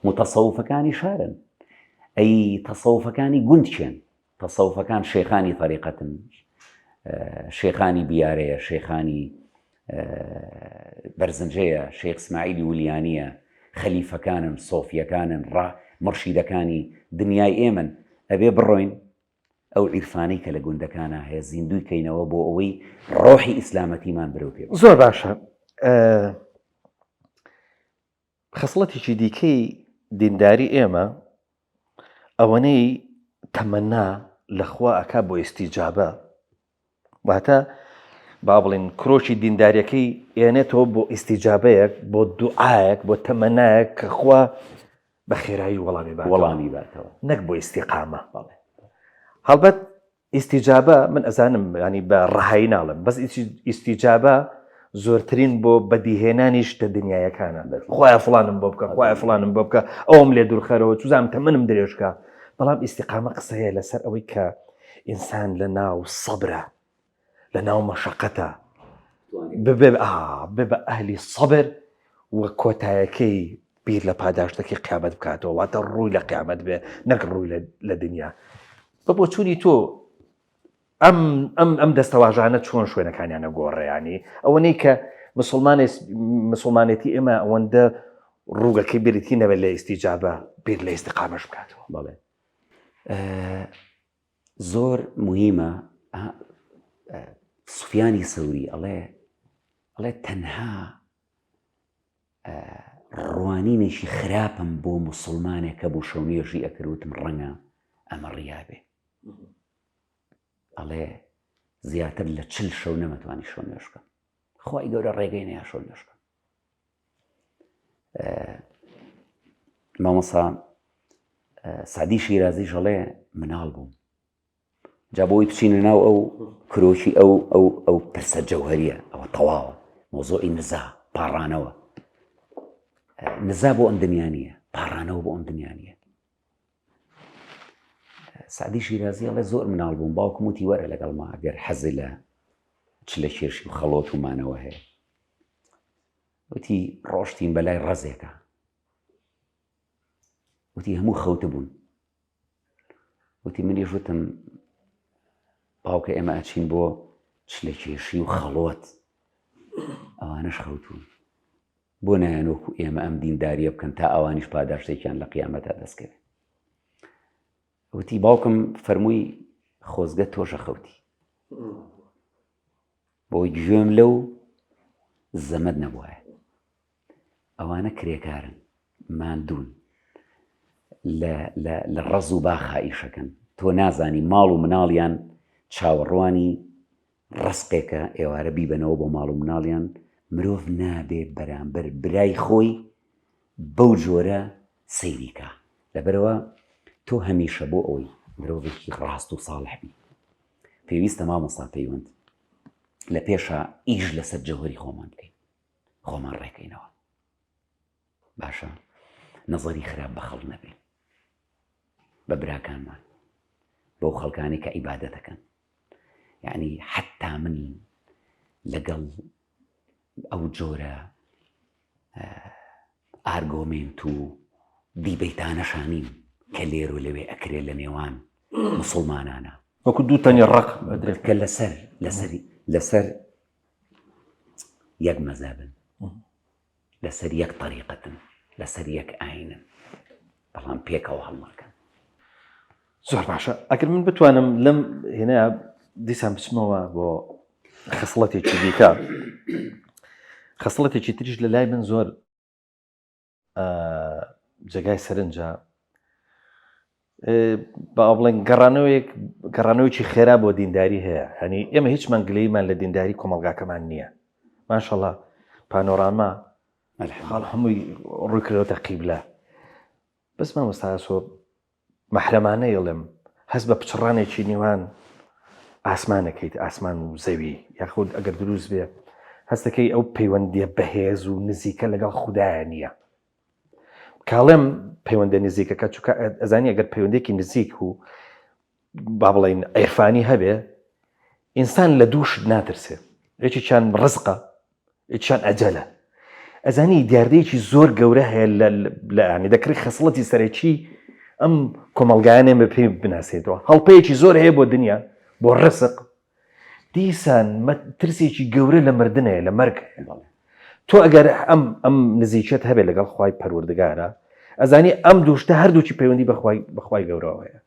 متەسەوفەکانی شارن ئەی تەسەوفەکانی گوند چێن تەسەوفەکان شێخانی تەریقەتن شێخانی بیارەیە شێخانی بەرزنجەیە شێخ اسماعیلی ولیانیە خەلیفەکانن سۆفیەکانن مرشیدەکانی دنیای ئێمن ئەبێ بڕۆین ئەو عیرفانەی کە لە گوندەکانە هەیە زیندوی کەینەوە بۆ ئەوەی ڕۆحی ئیسلامەتیمان بەرەو پێ زۆر باشە خەسڵەتێکی دیکەی دینداری ئێمە ئەوەنەی تەمەنا لەخوا ئەکا بۆ ئیستیجابە واتە با بڵین کرۆشی دینداریەکەی ئێنێتەوە بۆ ئیستیجابەیەک بۆ دوعایەک بۆ تەمەنایەک کە خوا بە خێرایی وەڵامی باتەوە نەک بۆ ئیستیقامە هەڵبەت ئیستیجابە من ئەزانم ینی بە ڕەهایی ناڵم بەس ئیستیجابە زۆرترین بۆ بەدیهێنانی شتە دنیایەکانە خۆیان فڵانم بۆ بکە خۆیان فڵانم بۆ بکە ئەوم لێ دوورخەرەوە چوزانم تەمەنم درێژکە بەڵام ئیستیقامە قسەیە لەسەر ئەوەی کە ئینسان لە ناو سەبرە لە ناو مەشەقەتە ببێ ئەهلی سەبر وە کۆتایەکەی بیر لە پاداشتەکەی قیامەت بکاتەوە واتە ڕووی لە قیامەت بێ نەک ڕووی لە دنیا بۆ چووری تۆ ئەم دەستەواژانە چۆن شوێنەکانیانە گۆڕێیانی ئەوەنەی کە مسلمانێتی ئێمە ئەوەندە ڕووگەکەی بریتی نەبێت لە ئیستیجابە بیر لە ئیستیقامەش بکاتەوە بەڵێ زۆر موهیمە سوفیانی سەوری ئەڵێ تەنها ڕوانینێکی خراپم بۆ موسڵمانێک کە بوو شەونێژی ئەکردوتم ڕەنگە ئەمە ڕیابێ ئەڵێ زیاتر لە 40 شەو نەمەتوانی شۆ نوێشکەم خی گەورە ڕێگەی نەیە شۆ نوێشکەم مامۆسا سعدی شیرازی ژەڵێ مناڵ بووم جا بۆی بچینە ناو ئەو کرۆکی ئەو پرسە جەوهەریە ئەوە تەواوە مۆزۆی نزا پاڕانەوە نزا بۆ ئەم دنیا نیە پاڕانەوە بۆ ئەم دنیا نیە سعدی شیرازی ئەڵێ زۆر مناڵ بووم باوکم وتی وەرە لەگەڵما ئەگەر حەزی لە چ لە کێشی و خەڵۆت و مانەوە هەیە وتی ڕۆشتین بەلای ڕەزێکە وتی هەموو خەوتە بوون وتی منیش وتم باوکە ئێمە ئەچین بۆ چ لە کێشی و خەڵۆت ئەوانش خەوتون بۆ نایەنۆکو ئێمە ئەم دینداریە بکەن تا ئەوانیش پاداشتێکیان لە قیامەتە دەستکەوێت وتی باوکم فەرمووی خۆزگە تۆشە خەوتی بۆی گوێم لەو زەمەد نەبووە ئەوانە کرێکارن ماندوون لە ڕەز و باخائیشەکەن تۆ نازانی ماڵ و مناڵیان چاوەڕوانی ڕستێکە ئێوارە بیبەنەوە بۆ ماڵ و مناڵیان مرۆڤ نابێ بەرامبەر برای خۆی بەو جۆرە سەیریکە لەبەرەوە تۆ هەمیشە بۆ ئەوەی مرۆڤێکی ڕاست و ساڵح بی پێویستە مامۆستا پەیوەند لە پێشە ئیش لەسەر جەوهەری خۆمان بکەین خۆمان ڕێکەینەوە باشە نەزەری خراپ بە خەڵ نەبێ بە براکانمان بەو خەڵکانی کە عیبادەتەکەن یعنی حتا من لەگەڵ ئەو جۆرە ئارگۆمنت و دیبەیتانەشانیم کە لێر و لەوێ ئەکرێت لە نێوان موسڵمانانە وەکو دوو تەنی ڕق کە لەسەر یەک مەزابن لەسەر یەک طریقەتن لەسەر یەک ئاینن بەڵام پێکەوە هەڵناکەن زۆر باشە ئەگەر من بتوانم لەم هێنەیە دیسان بچمەوە بۆ خەسڵەتێکی دیکە خەسڵەتێکی تریش لە لای من زۆر جێگای سەرنجە بە بڵێن گەڕانەوەیکی خێرا بۆ دینداری هەیە هەنی ئێمە هیچمان گلەیمان لە دینداری کۆمەڵگاکەمان نییە ماشەڵڵا پانۆراما خاڵ هەمووی ڕوویکردەوەتە قیبلە بەس مامۆستا مەحرەمانە یڵێم هەست بە پچڕانێکی نیوان ئاسمانەکەیت ئاسمان و زەوی یاخود ئەگەر دروست بێ هەستەکەی ئەو پەیوەندیە بەهێز و نزیکە لەگەڵ خوددایە نییە کاڵێم پەیوەندە نزیکەکە چونکە ئەزانی ئەگەر پەیوەندێکی نزیک و با بڵێن عێرفانی هەبێ ئینسان لە دووشت ناترسێ یەکێکیان ڕزقە یەکیان ئەجەلە ئەزانی دیاردەیەکی زۆر گەورە هەیە لە ینی دەکرێت خەسڵەتی سەرەکی ئەم کۆمەڵگایانێ بە پێی بناسێتەوە هەڵپەیەکی زۆر هەیە بۆ دنیا بۆ ڕزق دیسان ترسێکی گەورە لە مردنەیە لە مەرگ تۆ ئەگەر ئەم نزیکەت هەبێت لەگەڵ خوای پەروەردگارە ئەزانی ئەم دووشتە هەردووکی پەیوەندی بەخوای گەورەوە هەیە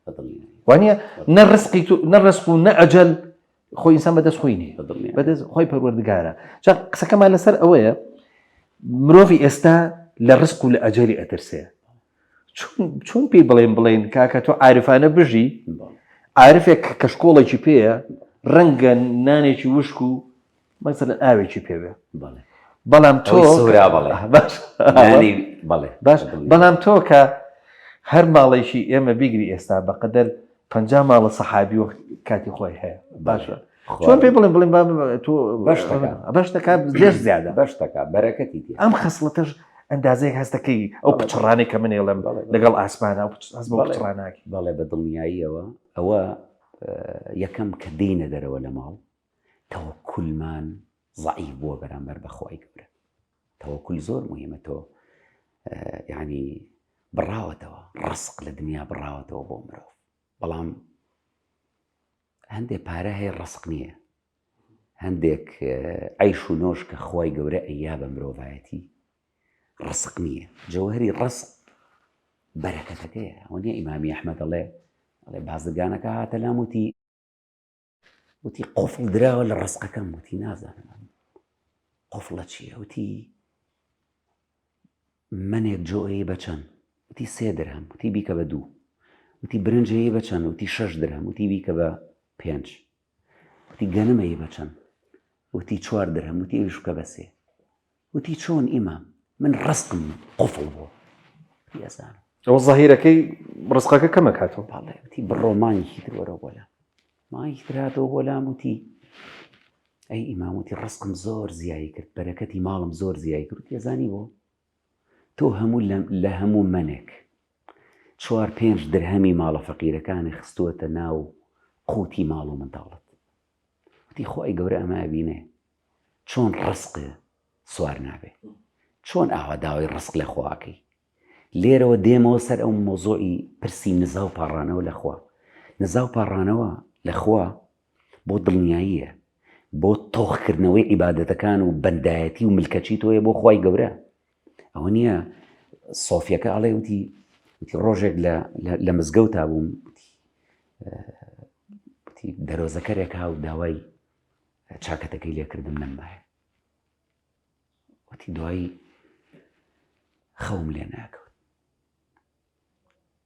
وانە نەڕسق و نە ئەجەل خۆی ئینسان بەدەست خۆی نیە بەدەست خۆی پەروەردگارە جا قسەکەمان لەسەر ئەوەیە مرۆڤی ئێستا لە ڕسق و لە ئەجەلی ئەترسێ چۆن پێی بڵێن کاکە تۆ عارفانە بژی عارفێک کە شکۆڵێکی پێیە ڕەنگە نانێکی وشک و مەسەلەن ئاوێکی پێوێ بەڵام تۆ بەڵام تۆ کە هەر ماڵێکی ئێمە بیگری ئێستا بەقەدەر 50 ماڵە سەحابی و کاتی خۆی هەیە باشە چۆن پێی بڵێن تۆ بەشتەکە زێش زیادە بەشتەکە بەرەکەتی ئەم خەسڵەتەش ئەندازەیەک هەستەکەی ئەو پچڕانێک کە من ێڵم لەگەڵ ئاسمانە پچڕاناکی بەڵێ بە دڵنیاییەوە ئەوە یەکەم کە دێنە دەرەوە لە ماڵ تەوەککولمان ضعیف بووە بەرامبەر بەخوای گەورە تەوەککول زۆر مهمە تۆ یعنی بڕاوەتەوە ڕزق لە دنیا بڕاوەتەوە بۆ مرۆڤ بەڵام هەندێک پارە هەیە ڕزق نییە هەندێک عەیش و نۆش کە خوای گەورە ئەییا بە مرۆڤایەتی ڕزق نییە جەوهەری ڕزق بەرەکەتەکەیە ئەوە نییە ئیمامی ئەحمەد دەڵێ بازرگانەکە هاتە لام وتی قوفڵ دراوە لە ڕزقەکەم وتی نازانم قوفڵە چییە وتی منێک جۆئی بەچەند وتی 3 درهم وتی بیکە بە 2 وتی برنجەیە بە چەند؟ وتی 6 درهم. وتی بیکە بە 5. وتی گەنمەیە بە چەند؟ وتی 4 درهم. وتی ئەویش بکە بە 3. وتی چۆن ئیمام من ڕستم قوفڵ بووە. وتی ئەزانم. ئەوە زەهیرەکەی ڕزقەکە کەمە کاتەوە. بەڵێ. وتی بڕۆ مانگێکی تر وەرە بۆلام. مانگێکی تر هاتەوە بۆلام. وتی ئەی ئیمام وتی ڕستم زۆر زیایی کرد، بەرەکەتی ماڵم زۆر زیایی کرد. وتی ئەزانی بۆ تۆ هەموو لە هەموو منێک 4-5 درهەمی ماڵە فەقیرەکانی خستووەتە ناو قوتی ماڵ و منداڵت. وتی خۆی گەورە ئەمە ئەبینێ چۆن ڕزقە سوار نابێ، چۆن ئاوا داوای ڕزق لە خواکەی. لێرەوە دێمەوە سەر ئەو مۆزۆعی پرسی نزا و پاڕانەوە لەخوا. نزا و پاڕانەوە لەخوا بۆ دڵنیاییە، بۆ تۆخکردنەوەی عیبادەتەکان و بەندایەتی و ملکەچی تۆیە بۆ خوای گەورە. ئەوە نییە سۆفیەکە ئەڵێ وتی ڕۆژێک لە مزگەوتا بووم، وتی دەرۆزەکەرێک هاو داوای چاکەتەکەی لێکردم نەمایە. وتی دوایی خەوم لێ ناکەوت.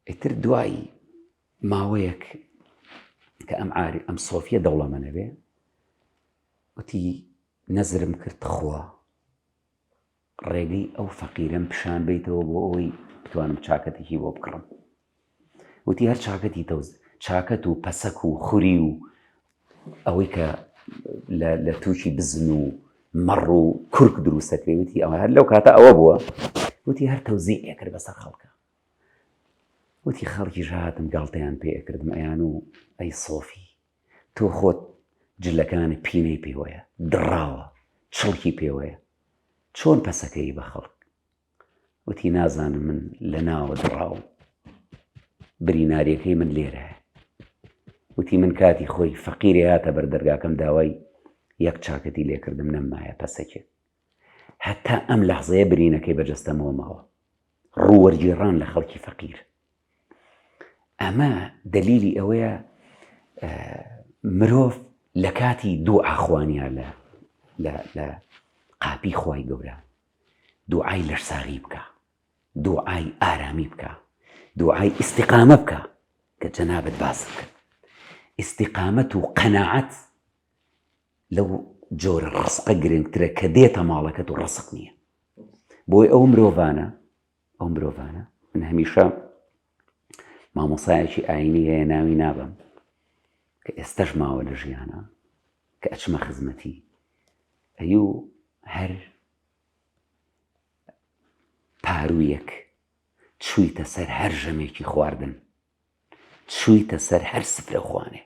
ئیتر دوایی ماوەیەک کە ئەم سۆفیە دەوڵەمەنە بێ، وتی نەزرم کرد خوا ڕێگەی ئەو فەقیرم پیشان بیتەوە بۆ ئەوەی بتوانم چاکەتێکی بۆ بکڕم. وتی هەر چاکەتی تەوز چاکەت و پەسەک و خوری و ئەوەی کە لە تووشی بزن و مەڕ و کورک دروستەکەی. وتی ئەوە هەر لەو کاتە ئەوە بووە. وتی هەر تەوزیعێ کرد بەسەر خەڵکە. وتی خەڵکیش هاتم گاڵتەیان پێ ئەکردم ئەیان و ئەی سۆفی تۆ خۆت جلەکانی پینەی پێوەیە، دڕاوە، چڵکی پێوەیە، چۆن پەسەکەی بە خەڵک؟ وتی نازانم من لە ناوە دڕاو بریناریەکەی من لێرە. وتی من کاتی خۆی فەقیرێ هاتە بەردەرگاکەم داوای یەک چاکەتی لێکردم نەمایە پەسەکێ. هەتا ئەم لەحزەیە برینەکەی بەجەستەمەوە ماوە، ڕوووەرگێڕان لە خەڵکی فەقیر. ئەمە دەلیلی ئەوەیە مرۆڤ لە کاتی دوعاخوانیا لە قاپی خوای گەورە دوعای لەرساغی بکە، دوعای ئارامی بکە، دوعای ئیستیقامە بکە کە جەنابەت باست کرد. ئیستیقامەت و قەناعەت لەو جۆرە ڕزقە گرنگترە کە دێتە ماڵەکەت و ڕزق نییە. بۆی ئەو مرۆڤانە من هەمیشە مامۆسایەکی ئاینی هەیە ناوی نابم کە ئێستەش ماوە لە ژیانە کە ئەچمە خزمەتی ئەیوو هەر پارویەک چوویتە سەر هەر ژەمێکی خواردن، چوویتە سەر هەر سفرە خوانێ،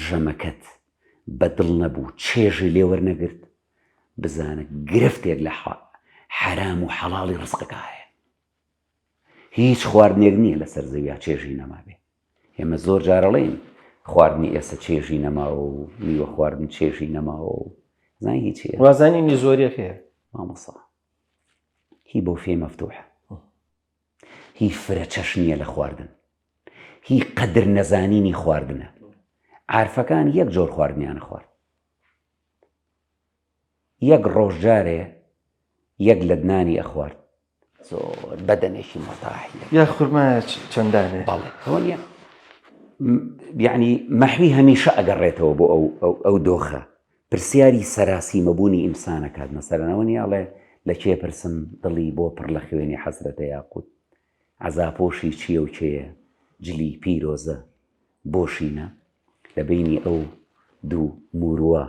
ژەمەکەت بەدڵ نەبوو چێژی لێ وەرنەگرت بزانە گرفتێک لە حرام و حەڵاڵی ڕزقەکە هەیە. هیچ خواردنێک نییە لەسەر زەویا چێژی نەما بێ. ئێمە زۆر جارەڵێن خواردنی ئێستا چێژی نەماوە و میوە خواردن چێژی نەماوە و زانی هیچیە. وازانی زۆریەکەیە مامۆسا هی بۆ فێ مەفتوحە، هی فرە چەش نییە لە خواردن، هی قەدر نەزانینی خواردنە. عارفەکان یەک جۆر خواردنیانە خوارد، یەک ڕۆژجارێ یەک لە دنانی ئەخوارد زۆر بەدەنێکی مەرتاحی یا خورما چەندانێ. بەڵێ ئەوە نیە یعنی مەحوی هەمیشە ئەگەڕێتەوە بۆ ئەو دۆخە پرسیاری سەراسی مەبوونی ئینسانەکات. مەسەرەنەوە نیاڵێ لە کێ پرسم دڵی بۆ پڕ لە خوێنی حەزرەتە یاقوت، عەزاپۆشی چییە و چێیە، جلی پیرۆزە بۆشینە، لە بینی ئەو دوو مورووە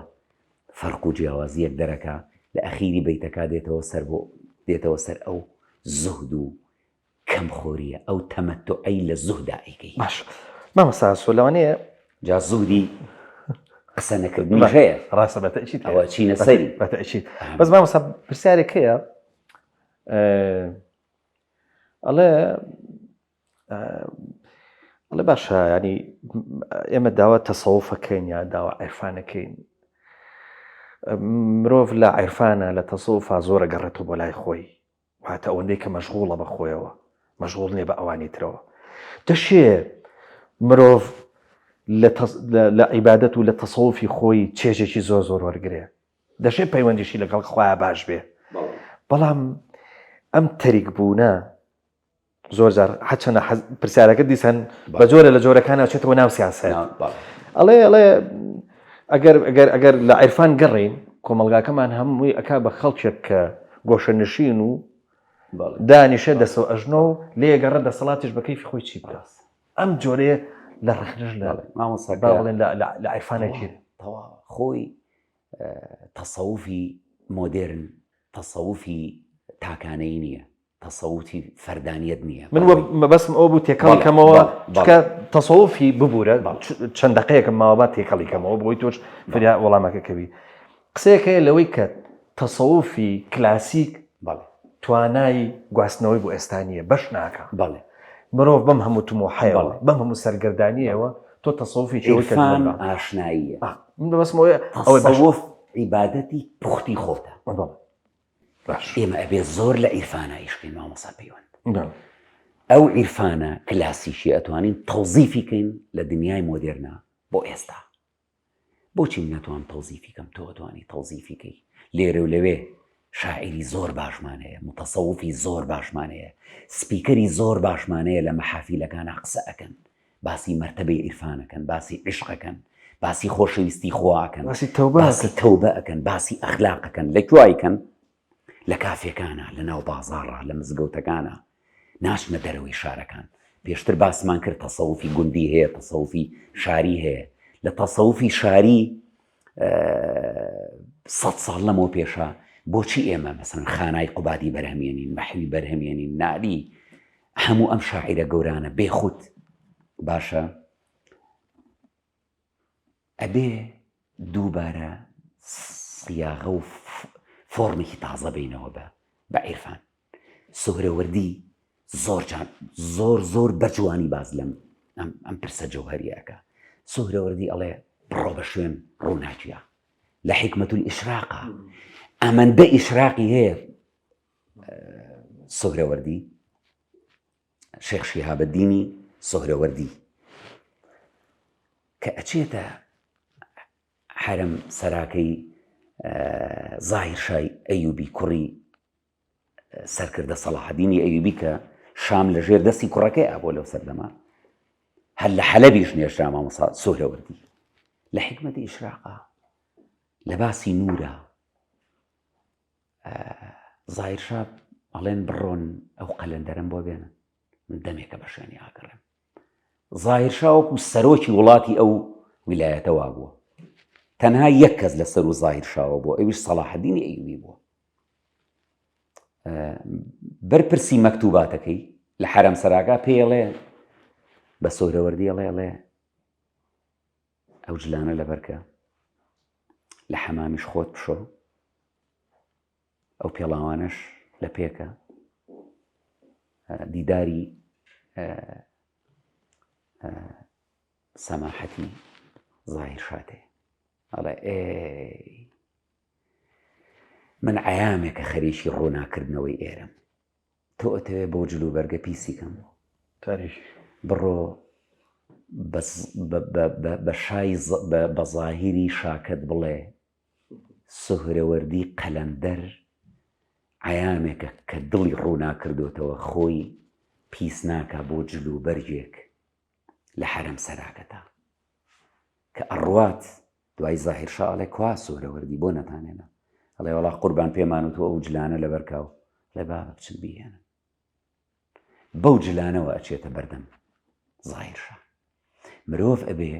فەرق و جیاوازیەک دەرەکا، لە ئەخیری بەیتەکە دێتەوە سەر ئەو زوهد و کەمخۆریە، ئەو تەمەتوعەی لە زوهدا ئەیکەی. باش مامۆستا لەوانەیە جا زوهدی قسە نەکردنیش هەیە، ڕاستە بەتەئکید ئەوە چینە سەری بەتەئکید. بەس مامۆستا پرسیارێک هەیە ئەڵێ باشە ینی ئێمە داوا تەسەووفەکەین یا داوا عیرفانەکەین، مرۆڤ لە عیرفانە لە تەسەووفا زۆرە گەڕێتەوە بۆ لای خۆی، واتە ئەوەندەی کە مەشغوڵە بە خۆیەوە، مەشغوڵ نییە بە ئەوانی ترەوە. دەشێ مرۆڤ لە عیبادەت و لە تەسەووفی خۆی چێژێکی زۆر زۆر وەرگێ، دەشێ پەیوەندیشی لەگەڵ خۆیان باش بێ. بەڵام ئەم تەریک بوونە زۆر جار حچەنە پرسیارەکە دیسان بە جۆرە لە جۆرەکانە چێتەوە ناو سیاسەت ئەڵێ ئەگەر لە عیرفان گەڕین کۆمەلگاکەمان هەمووی ئەکا بە خەڵکێک کە گۆشەنشین و دانیشە دەسەوە ئەژنۆ و لێگەڕە دەسەڵاتیش بە کەیفی خۆی چی بکات ئەم جۆرەیە لە ڕخنش بڵێن لە عیرفانێکی خۆی تەسەوفی مۆدرن تەسەوفی تاکانەی نییە تەسەوفی فەردانیەت نییە من بەسم ئەو بوو تێکەڵی کەمەوە چکە تەسەوفی ببوورە چەند دقەیەکم ماوە با تێکەڵی کەمەوە بۆی تۆش فریا وەڵامەکە کەوی قسەیەکەیە لەوەی کە تەسەوفی کلاسیک توانای گواستنەوەی بۆ ئێستانیە بەش ناکە مرۆڤ بەم هەموو تمۆحەیەوە بەم هەموو سەرگەردانیەوە تۆ تەسەوفی عیرفان ئاشناییە تەسەوف عیبادەتی پوختی خۆتە ئێمە ئەبێ زۆر لە عیرفانە ئیشکەین مامۆستا پەیوەند ئەو عیرفانە کلاسیشی ئەتوانین تەوزیفیکەین لە دنیای مۆدێرنە بۆ ئێستا بۆچی نەتوان تەوزیفیکەم تۆ ئەتوانی تەوزیفیکەی لێرە و لەوێ شاعری زۆر باشمانەیە متەسەوفی زۆر باشمانەیە سپیکەری زۆر باشمانەیە لە مەحافیلەکانە قسە ئەکەن باسی مەرتەبەی عیرفانەکەن باسی عیشقەکەن باسی خۆشەویستی خواکەن باسی تەوبە ئەکەن باسی ئەخلاقەکەن لەکوایکەن لە کافێکانە لە ناو بازاڕە لە مزگەوتەکانە ناشنە دەرەوەی شارەکان پێشتر باسمان کرد تەسەوفی گوندی هەیە تەسەوفی شاری هەیە لە تەسەوفی شاری 100 ساڵ لەمەوە پێشە بۆچی ئێمە مەسەڵەن خانای قوبادی بەرهەمێنین مەحوی بەرهەمێنین نالی هەموو ئەم شاعیرە گەورانە بێخود باشە ئەبێ دووبارە سیاغە و فۆرمێکی تازە بینەوە بە عیرفان سوهرەوەردی زۆر بەجوانی باز لەم ئەم پرسە جەوهەریەکە سوهرەوەردی ئەڵێ بڕۆ بە شوێن ڕووناچیە لە حیکمەت الئیشراقە ئەمەندە ئیشراقی هەیە سوهرەوەردی شێخ شیهابەدینی سوهرەوەردی کە ئەچێتە حرم سەراکەی زاهیر شای ئەیوبی کوڕی سەرکردە سەلاحەدینی ئەیوبی کە شام لە ژێر دەستی کوڕەکەی ئابۆ لەو سەردەما هەر لە حەلەبیش نێشرا مامۆستا سوهرەوەردی لە حیکمەتی ئیشراقە لە باسی نورە زاهیر شا ئەڵێن بڕۆن ئەو قەلەندەرم بۆ بێنن من دەمێکە بە شوێنی ئاگەڕێم زاهیر شا وەکو سەرۆکی وڵاتی ئەو ویلایەتەوە بووە تەنها یەک کەس لە سەر و زاهیر شاوە بووە ئەویش سەلاحەدینی ئەیوبی بووە بەرپرسی مەکتوباتەکەی لە حرەم سەراکە پێڵێ بە سوهرەوەردی ئەڵێ ئەو جلانە لەبەرکە لە حەمامیش خۆت بشۆ ئەو پێڵاوانش لە پێکە دیداری سەماحەتی زاهیر شاتێ ئەڵێ ئێ من عەیامێکە خەریکی ڕووناکردنەوەی ئێرەم تۆ ئەتەوێ بۆ جلو بەرگە پیسیکەم بڕۆ بە شای بە زاهیری شاکەت بڵێ سوهرەوەردی قەلەندەر عەیامێکە کە دڵی ڕووناکردوتەوە خۆی پیس ناکە بۆ جلو بەرگێک لە حەرەم سەراکەتە کە ئەڕوات دوای زاهیر شا ئەڵێ کوا سوهرەوەردی بۆ نەتانێنە ئەڵێ وەڵا قوربان پێمان و تۆ ئەو جلانە لەبەرکاو لێ بابە بچن بیهێنن بەو جلانەوە ئەچێتە بەردەم زاهیر شا مرۆڤ ئەبێ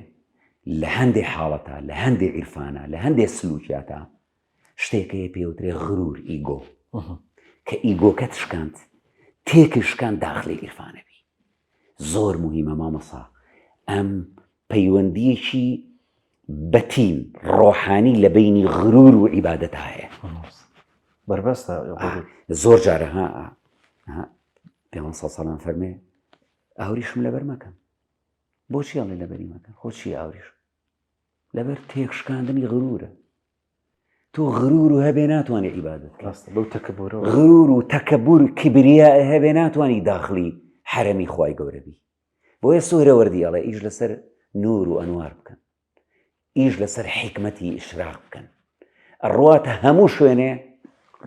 لە هەندێک حاڵەتە لە هەندێک عیرفانە لە هەندێک سلوکیاتە شتێکەیە پێوترێ غرور ئیگۆ کە ئیگۆکەت شکاند تێکشکان داخلی عیرفانەبی زۆر موهیمە مامەسا ئەم پەیوەندیەکی بەتیم ڕۆحانی لە بینی غرور و عیبادەت هەیە بەربەستە زۆر جارە پێ سەڵام فەرمێ ئاوریشم لەبەر مەکەم بۆچی ئەڵێ لەبەری مەکەم خۆچی ئاوریش لەبەر تێکشکاندنی غرورە تۆ غرور و هەبێ ناتوانێ عیبادەت غرور و تەکەبور کیبریا هەبێ ناتوانی داخلی حرەمی خوای گەورەبی بۆیە سوهرەوەردی ئەڵێ ئیش لەسەر نور و ئەنوار بکەن ئیش لەسەر حیکمەتی ئیشراق بکەن ئەڕواتە هەموو شوێنێ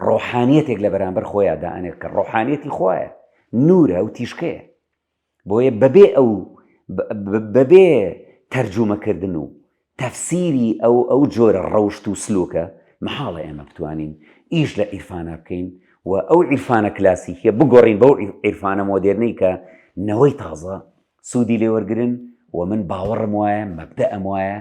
ڕۆحانیەتێک لە بەرامبەر خۆیان دائەنێت کە ڕۆحانیەتی خوایە نورە و تیشکەیە بۆیە بەبێ تەرجومەکردن و تەفسیری ئەو جۆرە ڕەوشت و سلوکە محاڵە ئێمە بتوانین ئیش لە عیرفانە بکەین و ئەو عیرفانە کلاسیکیە بگۆڕین بەو عیرفانە مۆدێرنەی کە نەوەی تازە سوودی لێوەرگرن و من باوەڕم وایە مەبدەئەم وایە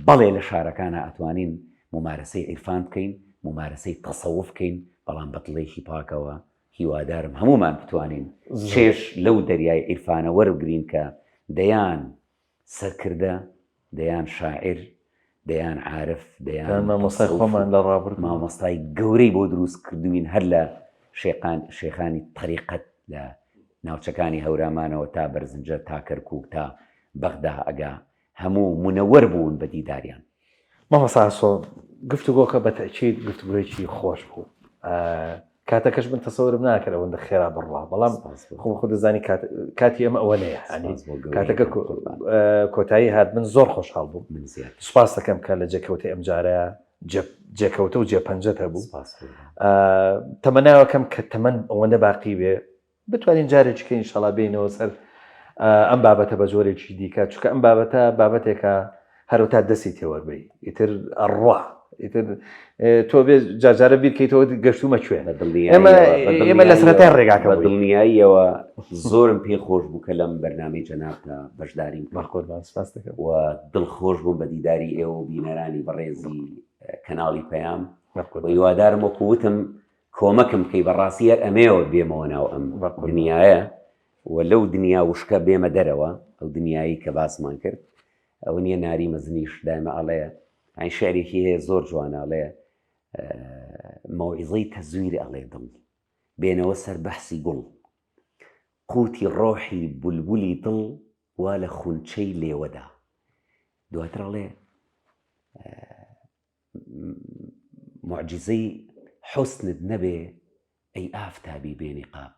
بەڵێ لە شارەکانە ئەتوانین ممارەسەی عیرفان بکەین ممارەسەی تەسەوف بکەین بەڵام بەدڵێکی پاکەوە هیوادارم هەمومان بتوانین چێش لەو دەریای عیرفانە وەربگرین کە دەیان سەرکردە دەیان شاعر دەیان عارف دەیان مامۆستای خۆمان لە ڕابرد مامۆستای گەورەی بۆ دروست کردوین هەر لە شێخانی طریقەت لە ناوچەکانی هەورامانەوە تا بەرزنجە تا کەرکووک تا بەغدا ئەگا هەموو منەوەر بوون بە دیداریان. مامۆستا گفتوگۆکە بە تەکید گفتوگویەکی خۆش بوو کاتەکەش من تەسەورم ناکرد ئەوەندە خێرا بڕوا بەڵام خۆ دەزانی کاتی ئەمە ئەوە نەیە کاتەکە کۆتایی هات من زۆر خۆشحاڵ بوو سوپاس دەکەم کە لە جێکەوتی ئەم جارە جێکەوتە و جێپەنجەت هەبوو تەمەناوەکەم کە تەمەن ئەوەندە باقی بێ بتوانین جارێکیکە ئینشەڵا بینەوە سەر ئەم بابەتە بە جۆرێکی دیکە چونکە ئەم بابەتە بابەتێکە هەروتا دەستی تێوەربەی ئیتر ئەڕوا تۆ بێ جارجارە بیرکەیتەوە گەشتومە کوێ ئێمە لە سەرەتای ڕێگاکە بە دڵنیاییەوە زۆرم پێ خۆش بوو کە لەم بەرنامەی جەنابتە بەشداریم بەخۆتمان سپاس دەکەم و دڵخۆش بووم بە دیداری ئێوە و بینەرانی بەڕێزی کەناڵی پەیام و هیوادارم وەکووتم کۆمەکم بکەی بەڕاستی هەر ئەمەوە بێمەوە ناو ئەم دنیاە و لەو دنیا وشکە بێمە دەرەوە ئەو دنیایی کە باسمان کرد ئەو نییە ناری مەزنیش دایمە ئەڵەیە ئەین شعرێکی هەیە زۆر جوانەڵێ مەوعیزەی تەزویری ئەڵێ دڵ بێنەوە سەر بەحسی گوڵ قوتی ڕۆحی بولبولی دڵ وا لە خونچەی لێوەدا دواتر ئەڵێ معجزەی حوسنت نەبێ ئەی ئافتابی بێنقاب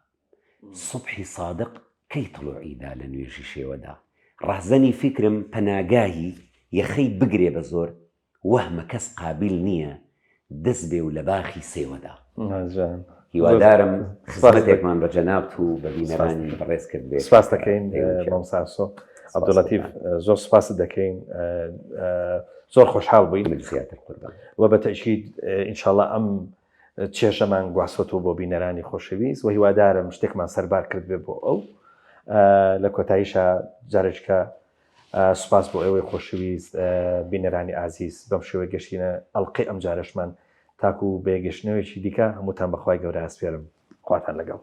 سوبحی صادق کەی تڵوعیدا لە نوێژی شێوەدا ڕەحزەنی فیکرم پەناگاهی یەخەی بگرێ بە زۆر وەهمە کەس قابل نییە دەست بێ و لە باخی سێوەدا هیوادارم خزمەتێکمان بە جەنابت و بە بینەرانی بەڕێز کرد بێت سپاس دەکەین مامۆستا عەبدوڵەتیف زۆر سپاست دەکەین زۆر خۆشحاڵ بووین و بە تەکید ئینشاڵڵا ئەم چێژەمان گواستوە بۆ بینەرانی خۆشەویست و هیوادارم شتێکمان سەربار کرد بێ بۆ ئەو لە کۆتاییشە جارێککە سوپاس بۆ ئێوەی خۆشەویست بینەرانی ئازیز بەم شێوەیە گەشتینە ئەڵقەی ئەم جارەشمان تاکو و بێگەشتنەوەیکی دیکە هەمووتان بەخوای گەورە ئەسپێرم خواتان لەگەڵ